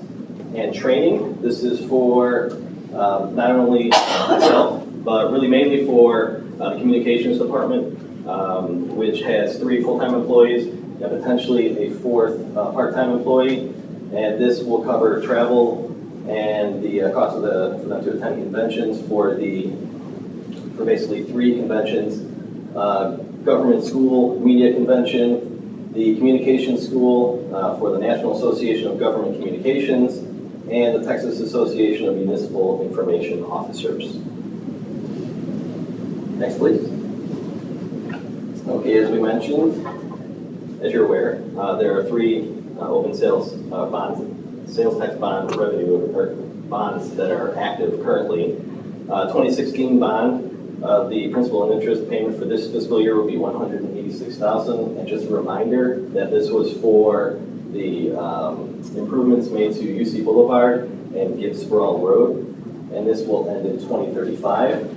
[SPEAKER 14] and training. This is for not only myself, but really mainly for the communications department, which has 3 full-time employees and potentially a 4th part-time employee. And this will cover travel and the cost of for them to attend conventions for basically 3 conventions. Government School Media Convention, the Communications School for the National Association of Government Communications, and the Texas Association of Municipal Information Officers. Next, please. Okay, as we mentioned, as you're aware, there are 3 open sales bonds, sales tax bond revenue or bonds that are active currently. 2016 bond. The principal and interest payment for this fiscal year will be $186,000. And just a reminder that this was for the improvements made to UC Boulevard and Gibbs Sprawl Road, and this will end in 2035.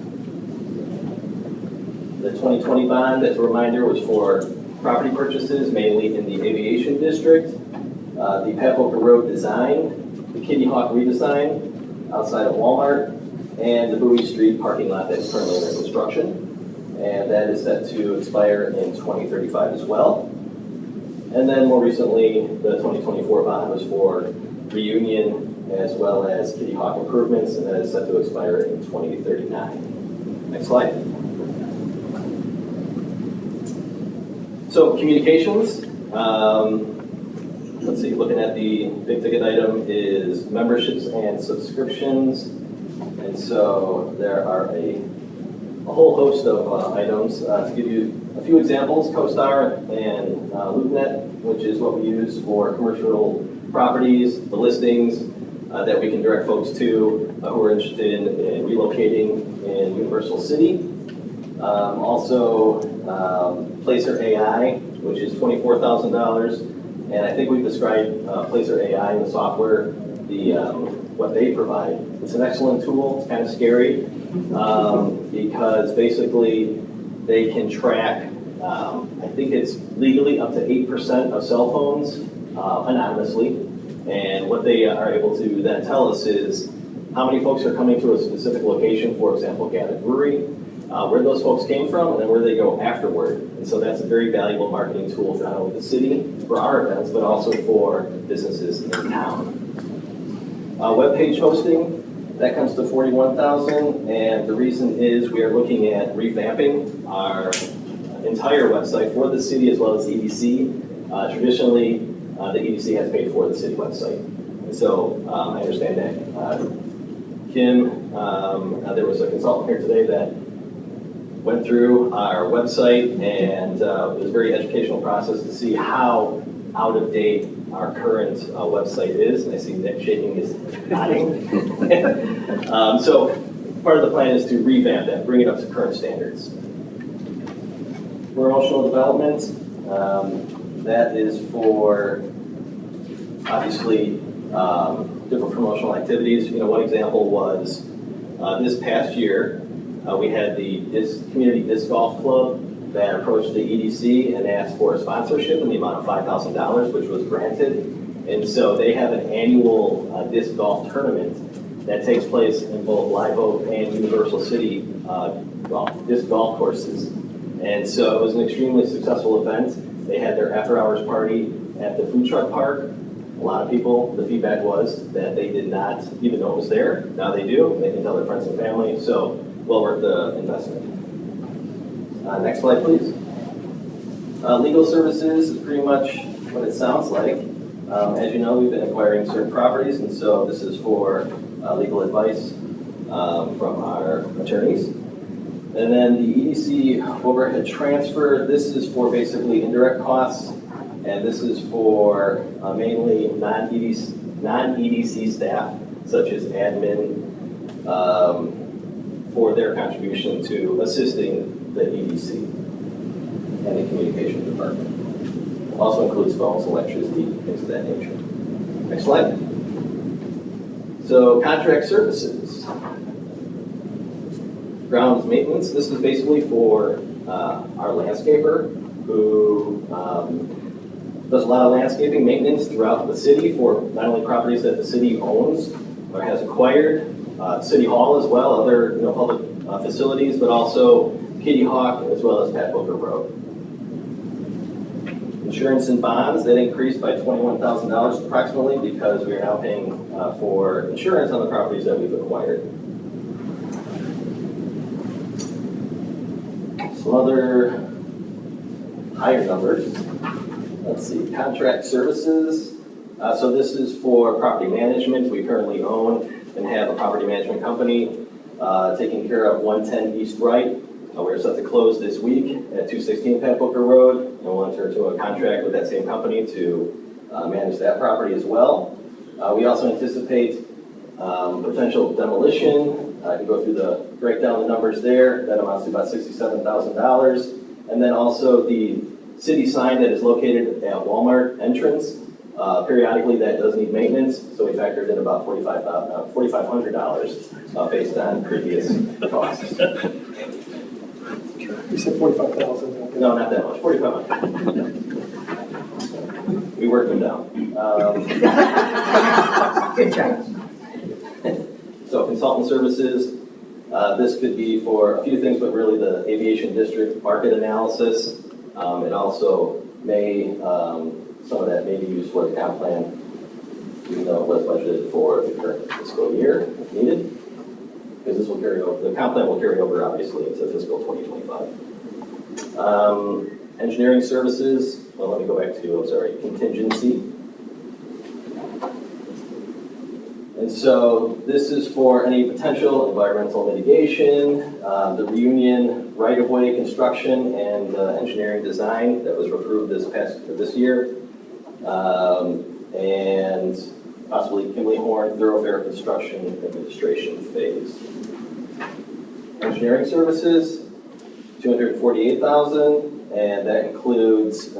[SPEAKER 14] The 2020 bond, as a reminder, was for property purchases, mainly in the Aviation District, the Papoka Road design, the Kitty Hawk redesign outside of Walmart, and the Bowie Street parking lot that's currently under construction. And that is set to expire in 2035 as well. And then more recently, the 2024 bond was for Reunion as well as Kitty Hawk improvements, and that is set to expire in 2039. Next slide. So communications. Let's see, looking at the big ticket item is memberships and subscriptions. And so there are a whole host of items. To give you a few examples, CoStar and LoopNet, which is what we use for commercial properties, the listings that we can direct folks to who are interested in relocating in Universal City. Also, Placer AI, which is $24,000. And I think we've described Placer AI and the software, what they provide. It's an excellent tool. It's kind of scary because basically they can track, I think it's legally up to 8% of cell phones anonymously. And what they are able to then tell us is how many folks are coming to a specific location, for example, Gathered Brewery, where those folks came from, and then where they go afterward. And so that's a very valuable marketing tool for not only the city, for our events, but also for businesses in town. Web page hosting, that comes to $41,000, and the reason is we are looking at revamping our entire website for the city as well as the EDC. Traditionally, the EDC has paid for the city website. And so I understand that Kim, there was a consultant here today that went through our website, and it was a very educational process to see how out of date our current website is. And I see Nick shaking his nodding. So part of the plan is to revamp that, bring it up to current standards. Promotional development, that is for obviously different promotional activities. You know, one example was this past year, we had the Community Disc Golf Club that approached the EDC and asked for a sponsorship in the amount of $5,000, which was granted. And so they have an annual disc golf tournament that takes place in both Live Oak and Universal City disc golf courses. And so it was an extremely successful event. They had their after-hours party at the food truck park. A lot of people, the feedback was that they did not even know it was there. Now they do. They can tell their friends and family. So well worth the investment. Next slide, please. Legal services is pretty much what it sounds like. As you know, we've been acquiring certain properties, and so this is for legal advice from our attorneys. And then the EDC overhead transfer, this is for basically indirect costs, and this is for mainly non-EDC staff, such as admin, for their contribution to assisting the EDC and the communication department. Also includes phones, electricity, things of that nature. Next slide. So contract services. Grounds maintenance, this is basically for our landscaper who does a lot of landscaping maintenance throughout the city for not only properties that the city owns or has acquired, City Hall as well, other public facilities, but also Kitty Hawk as well as Pat Booker Road. Insurance and bonds, that increased by $21,000 approximately because we are now paying for insurance on the properties that we've acquired. Some other higher numbers. Let's see, contract services. So this is for property management. We currently own and have a property management company taking care of 110 East Wright. We're set to close this week at 216 Pat Booker Road, and we'll enter into a contract with that same company to manage that property as well. We also anticipate potential demolition. I can go through the breakdown of the numbers there. That amounts to about $67,000. And then also the city sign that is located at Walmart entrance. Periodically that does need maintenance, so we factored in about $4,500 based on previous costs.
[SPEAKER 11] You said 45,000.
[SPEAKER 14] No, not that much, 4,500. We worked them down.
[SPEAKER 13] Good job.
[SPEAKER 14] So consultant services, this could be for a few things, but really the aviation district market analysis. It also may, some of that may be used for the comp plan, even though it was budgeted for the current fiscal year if needed. Because this will carry over, the comp plan will carry over obviously into fiscal 2025. Engineering services, well, let me go back to, I'm sorry, contingency. And so this is for any potential environmental mitigation, the reunion right-of-way construction and engineering design that was approved this year, and possibly Kimley Horn thoroughfare construction administration phase. Engineering services, $248,000, and that includes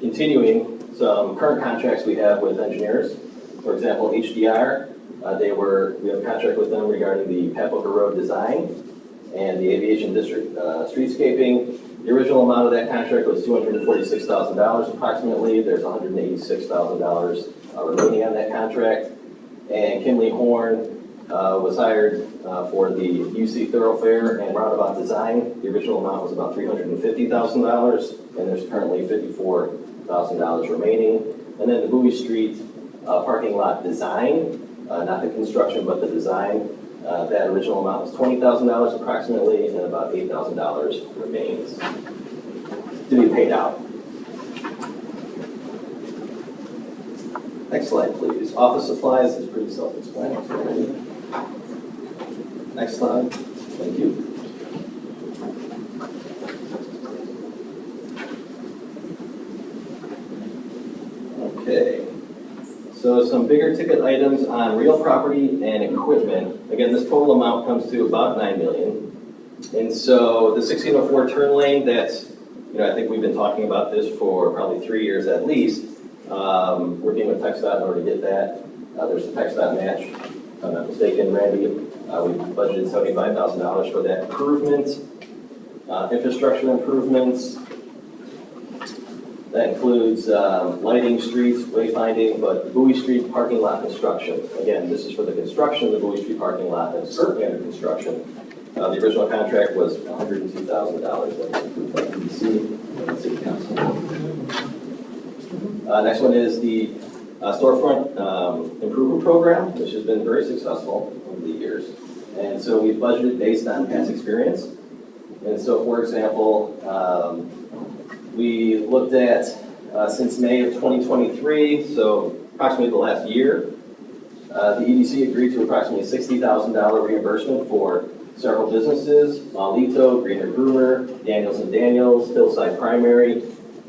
[SPEAKER 14] continuing some current contracts we have with engineers. For example, HDR, we have a contract with them regarding the Pat Booker Road design and the aviation district streetscaping. The original amount of that contract was $246,000 approximately. There's $186,000 remaining on that contract. And Kimley Horn was hired for the UC thoroughfare and roundabout design. The original amount was about $350,000, and there's currently $54,000 remaining. And then the Bowie Street parking lot design, not the construction, but the design. That original amount was $20,000 approximately, and about $8,000 remains to be paid out. Next slide, please. Office supplies is pretty self-explanatory. Next slide. Thank you. Okay. So some bigger ticket items on real property and equipment. Again, this total amount comes to about 9 million. And so the 1604 turn lane, that's, I think we've been talking about this for probably 3 years at least. Working with TxDOT in order to get that. There's a TxDOT match, if I'm not mistaken, Randy. We budgeted $75,000 for that improvement. Infrastructure improvements. That includes lighting, streets, wayfinding, but Bowie Street parking lot construction. Again, this is for the construction of the Bowie Street parking lot that's currently under construction. The original contract was $102,000 that was approved by PDC and City Council. Next one is the storefront improvement program, which has been very successful over the years. And so we've budgeted based on past experience. And so, for example, we looked at since May of 2023, so approximately the last year, the EDC agreed to approximately $60,000 reimbursement for several businesses: Malito, Greener Groomer, Daniels & Daniels, Hillside Primary,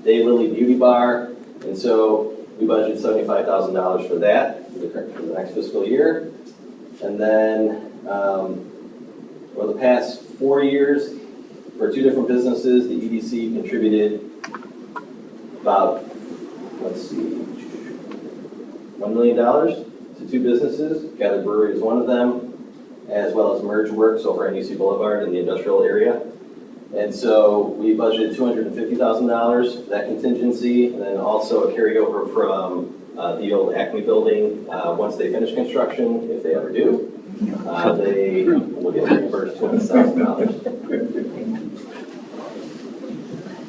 [SPEAKER 14] Daylily Beauty Bar. And so we budgeted $75,000 for that for the next fiscal year. And then for the past 4 years, for 2 different businesses, the EDC contributed about, $1 million to 2 businesses. Gather Brewery is one of them, as well as Merge Works over on UC Boulevard in the industrial area. And so we budgeted $250,000 for that contingency, and then also a carryover from the old Acme building. Once they finish construction, if they ever do, they will get reimbursed $200,000.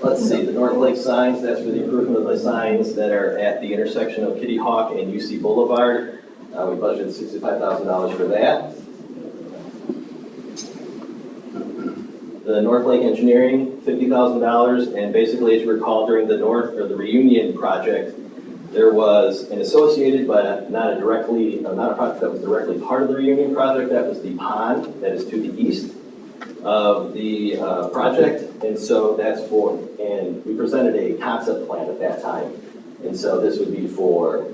[SPEAKER 14] Let's see, the North Lake signs, that's for the improvement of the signs that are at the intersection of Kitty Hawk and UC Boulevard. We budgeted $65,000 for that. The North Lake Engineering, $50,000, and basically, as you recall, during the reunion project, there was an associated, but not a project that was directly part of the reunion project. That was the pond that is to the east of the project, and so that's and we presented a concept plan at that time, and so this would be for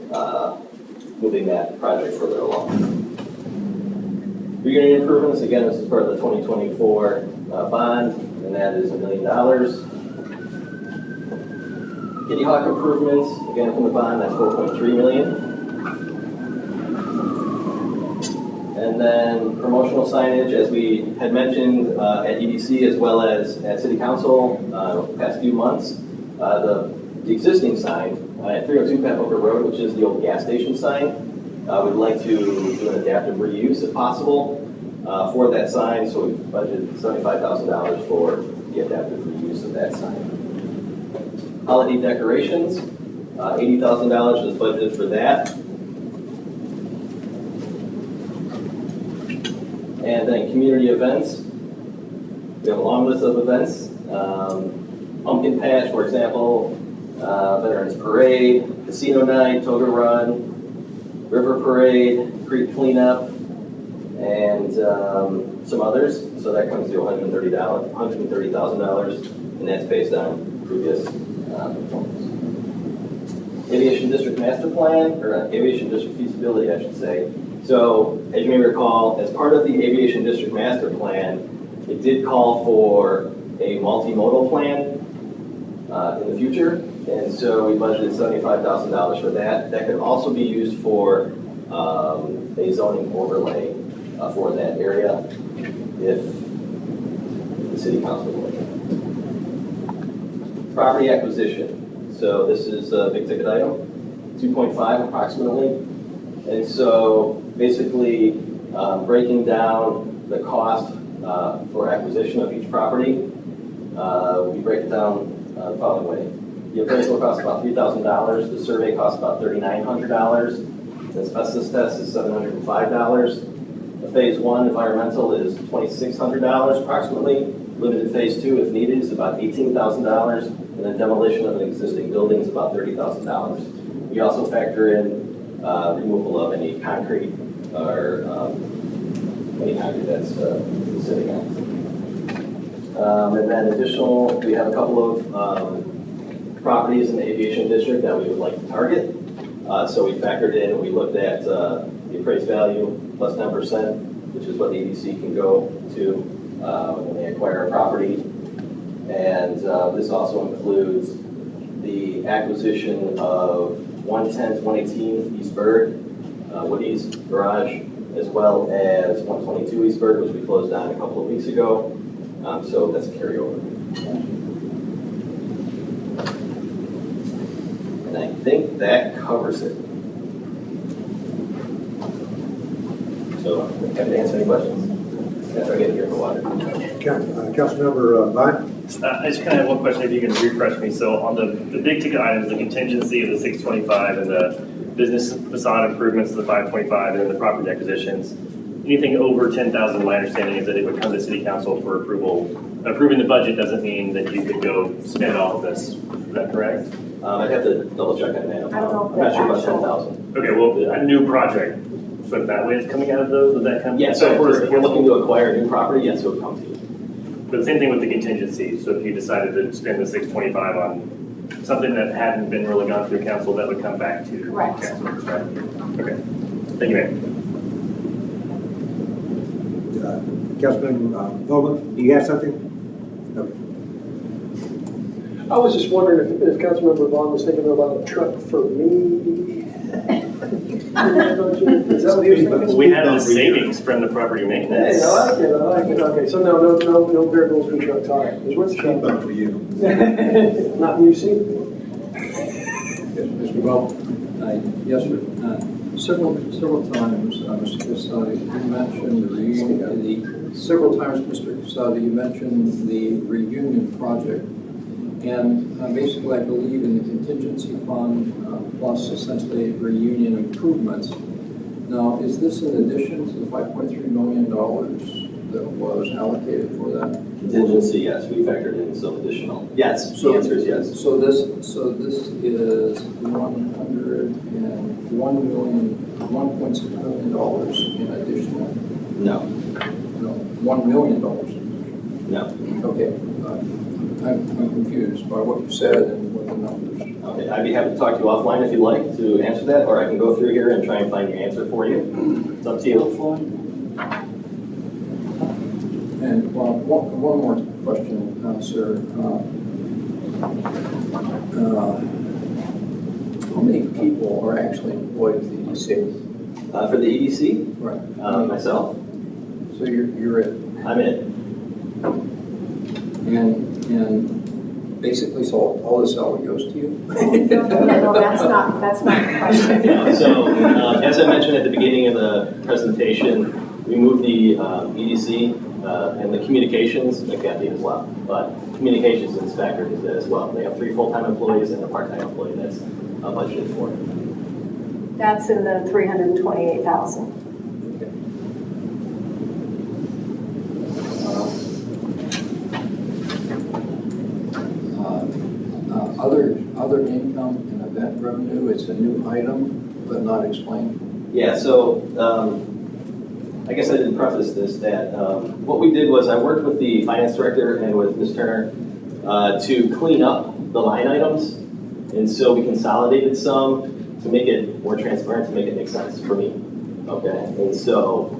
[SPEAKER 14] moving that project further along. Reunion improvements, again, this is part of the 2024 bond, and that is $1 million. Kitty Hawk improvements, again from the bond, that's $4.3 million. And then promotional signage, as we had mentioned at EDC as well as at City Council the past few months, the existing sign at 302 Pat Booker Road, which is the old gas station sign, we'd like to do an adaptive reuse if possible for that sign, so we've budgeted $75,000 for the adaptive reuse of that sign. Holiday decorations, $80,000 is budgeted for that. And then community events, we have a long list of events. Pumpkin Patch, for example, Veterans Parade, Casino Night, Toga Run, River Parade, Creek Cleanup, and some others. So that comes to $130,000, and that's based on previous performance. Aviation District Master Plan, or Aviation District Feasibility, I should say. So, as you may recall, as part of the Aviation District Master Plan, it did call for a multimodal plan in the future, and so we budgeted $75,000 for that. That could also be used for a zoning overlay for that area if the City Council would. Property acquisition. So this is a big ticket item, 2.5 approximately. And so basically breaking down the cost for acquisition of each property, we break it down the following way. The appraisal costs about $3,000, the survey costs about $3,900, the asbestos test is $705, the phase 1 environmental is $2,600 approximately, limited phase 2 if needed is about $18,000, and then demolition of an existing building is about $30,000. We also factor in removal of any concrete or any concrete that's sitting out. And then additional, we have a couple of properties in the aviation district that we would like to target. So we factored in, we looked at the appraised value plus 10%, which is what the EDC can go to when they acquire a property. And this also includes the acquisition of 110 to 118 East Bird, Woody's Garage, as well as 122 East Bird, which we closed on a couple of weeks ago. So that's a carryover. And I think that covers it. So, happy to answer any questions. After I get here for water.
[SPEAKER 4] Councilmember Vaughan?
[SPEAKER 6] I just kind of have one question, if you can refresh me. So on the big ticket items, the contingency of the 625 and the business facade improvements of the 525 and then the property acquisitions, anything over 10,000, my understanding is that it would come to city council for approval. Approving the budget doesn't mean that you could go spend all of this. Is that correct?
[SPEAKER 14] I'd have to double check on that.
[SPEAKER 1] I don't know if
[SPEAKER 14] I'm not sure about
[SPEAKER 1] that's actual.
[SPEAKER 14] 10,000.
[SPEAKER 6] Okay, well, a new project, so that way it's coming out of those, would that come?
[SPEAKER 14] Yeah, so if we're looking to acquire a new property, yes, it would come to you.
[SPEAKER 6] But the same thing with the contingency, so if you decided to spend the 625 on something that hadn't been really gone through council, that would come back to
[SPEAKER 1] Right.
[SPEAKER 6] council, right? Okay, thank you, Mayor.
[SPEAKER 4] Councilman Bulman, do you have something? No.
[SPEAKER 11] I was just wondering if Councilmember Vaughan was thinking about a truck for me. Is that what he was thinking?
[SPEAKER 6] We have the savings from the property maintenance.
[SPEAKER 11] Hey, I like it. Okay, so no Bear Goolsby truck tire. What's the truck?
[SPEAKER 4] Speed for you.
[SPEAKER 11] Not UC?
[SPEAKER 16] Mr. Well, yes, sir. Several times, Mr. Casati, you mentioned the reunion. Several times, Mr. Casati, you mentioned the reunion project. And basically, I believe in the contingency fund plus essentially reunion improvements. Now, is this in addition to the $5.3 million that was allocated for that?
[SPEAKER 14] Contingency, yes, we factored in some additional. Yes, the answer is yes.
[SPEAKER 16] So this is $1.6 million in additional?
[SPEAKER 14] No.
[SPEAKER 16] No, $1 million.
[SPEAKER 14] No.
[SPEAKER 16] Okay. I'm confused by what you said and what the numbers.
[SPEAKER 14] Okay, I'd be happy to talk to you offline if you'd like to answer that, or I can go through here and try and find your answer for you. It's up to you.
[SPEAKER 16] And one more question, sir. How many people are actually employed with the EDC?
[SPEAKER 14] For the EDC?
[SPEAKER 16] Right.
[SPEAKER 14] Myself.
[SPEAKER 16] So you're it?
[SPEAKER 14] I'm it.
[SPEAKER 16] And basically, so all this salary goes to you?
[SPEAKER 1] No, that's not the question.
[SPEAKER 14] So, as I mentioned at the beginning of the presentation, we moved the EDC and the communications, McAfee as well, but communications is factored into that as well. They have 3 full-time employees and a part-time employee that's budgeted for.
[SPEAKER 1] That's in the 328,000.
[SPEAKER 16] Other income and event revenue, it's a new item, but not explained.
[SPEAKER 14] Yeah, so I guess I didn't preface this, that what we did was I worked with the finance director and with Ms. Turner to clean up the line items. And so we consolidated some to make it more transparent, to make it make sense for me. Okay, and so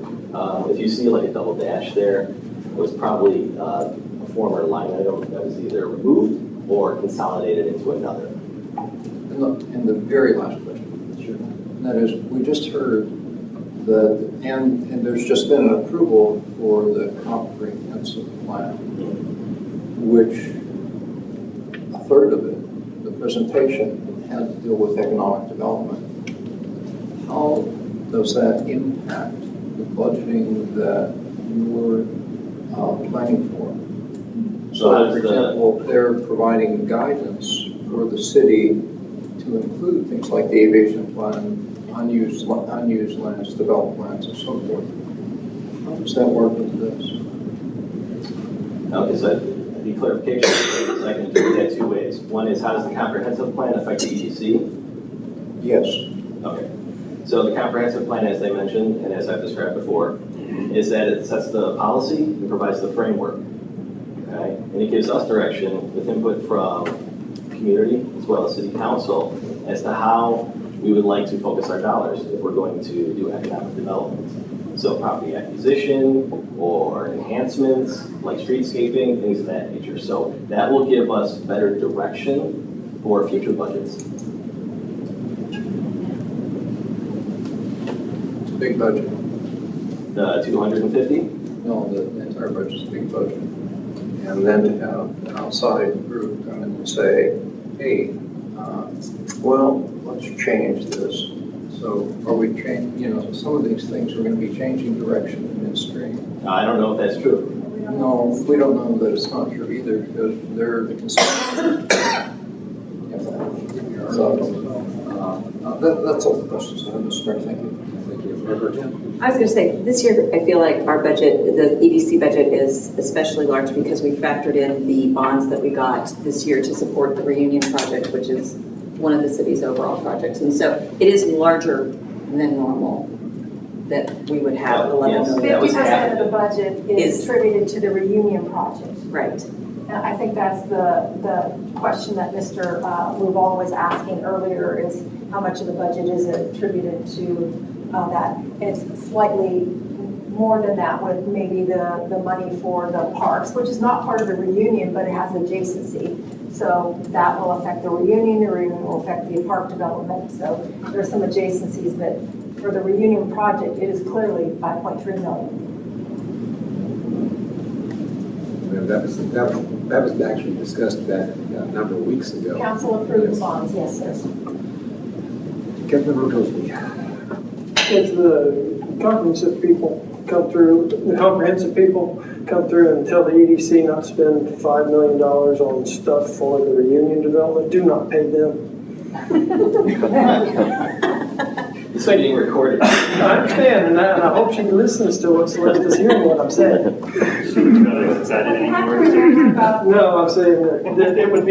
[SPEAKER 14] if you see like a double dash there, it was probably a former line item that was either removed or consolidated into another.
[SPEAKER 16] And the very last question. Sure. And that is, we just heard and there's just been an approval for the comprehensive plan, which a third of it, the presentation, had to deal with economic development. How does that impact the budgeting that you're planning for? So, for example, they're providing guidance for the city to include things like the aviation plan, unused lands, developed lands, and so forth. How does that work into this?
[SPEAKER 14] Okay, so the clarification is I can do that 2 ways. One is, how does the comprehensive plan affect the EDC?
[SPEAKER 16] Yes.
[SPEAKER 14] Okay. So the comprehensive plan, as they mentioned, and as I've described before, is that it sets the policy and provides the framework. Okay? And it gives us direction with input from community as well as city council as to how we would like to focus our dollars if we're going to do economic development. So property acquisition or enhancements like streetscaping, things of that nature. So that will give us better direction for future budgets.
[SPEAKER 16] It's a big budget.
[SPEAKER 14] The 250?
[SPEAKER 16] No, the entire budget's a big budget. And then to have an outside group come in and say, hey, well, let's change this. So are we changing, you know, some of these things are going to be changing direction in midstream.
[SPEAKER 14] I don't know if that's true.
[SPEAKER 16] No, we don't know that it's not true either because they're the consultants. So, that's all the questions I have, Mr. Mayor. Thank you.
[SPEAKER 4] Thank you. Member Tim?
[SPEAKER 12] I was going to say, this year, I feel like our budget, the EDC budget is especially large because we factored in the bonds that we got this year to support the reunion project, which is one of the city's overall projects. And so it is larger than normal that we would have 11 million.
[SPEAKER 1] 50% of the budget is attributed to the reunion project.
[SPEAKER 12] Right.
[SPEAKER 1] And I think that's the question that Mr. Rubal was asking earlier is how much of the budget is attributed to that. And it's slightly more than that with maybe the money for the parks, which is not part of the reunion, but it has adjacency. So that will affect the reunion will affect the park development. So there's some adjacencies, but for the reunion project, it is clearly 5.3 million.
[SPEAKER 4] That was actually discussed back a number of weeks ago.
[SPEAKER 1] Council approved bonds, yes, sir.
[SPEAKER 4] Councilmember Goolsby.
[SPEAKER 11] If the comprehensive people come through and tell the EDC not to spend $5 million on stuff for the reunion development, do not pay them.
[SPEAKER 14] It's like being recorded.
[SPEAKER 11] I understand, and I hope she listens to what's hearing what I'm saying. No, I'm saying that it would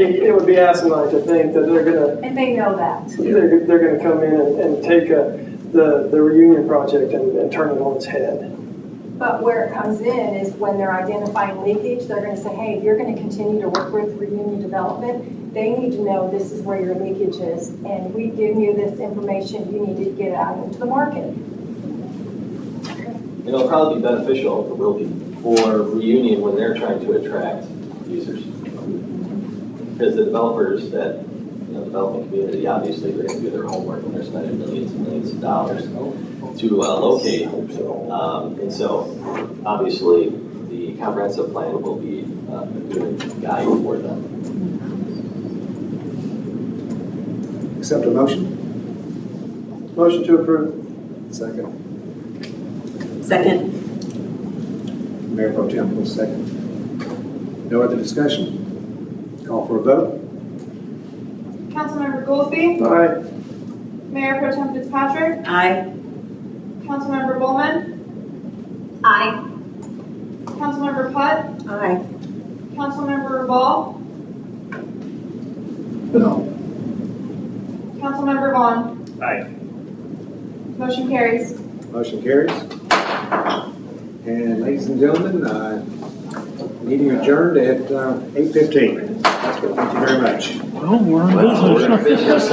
[SPEAKER 11] be asinine to think that they're gonna.
[SPEAKER 1] And they know that.
[SPEAKER 11] They're gonna come in and take the reunion project and turn it on its head.
[SPEAKER 1] But where it comes in is when they're identifying leakage, they're going to say, hey, if you're going to continue to work with reunion development, they need to know this is where your leakage is. And we've given you this information, you need to get it out into the market.
[SPEAKER 14] It'll probably be beneficial, it will be, for reunion when they're trying to attract users. Because the developers that, development community, obviously they're going to do their homework when they're spending millions and millions of dollars to locate. And so, obviously, the comprehensive plan will be a good guide for them.
[SPEAKER 4] Accept a motion?
[SPEAKER 11] Motion to approve.
[SPEAKER 4] Second.
[SPEAKER 12] Second.
[SPEAKER 4] Mayor Pro Tem will second. No other discussion? Call for a vote?
[SPEAKER 5] Councilmember Goolsby?
[SPEAKER 11] Aye.
[SPEAKER 5] Mayor Pro Tem Fitzpatrick?
[SPEAKER 12] Aye.
[SPEAKER 5] Councilmember Bulman?
[SPEAKER 13] Aye.
[SPEAKER 5] Councilmember Putt?
[SPEAKER 13] Aye.
[SPEAKER 5] Councilmember Rubal?
[SPEAKER 16] No.
[SPEAKER 5] Councilmember Vaughan?
[SPEAKER 6] Aye.
[SPEAKER 5] Motion carries.
[SPEAKER 4] Motion carries. And ladies and gentlemen, meeting adjourned at 8:15. Thank you very much.
[SPEAKER 7] Oh, we're on business.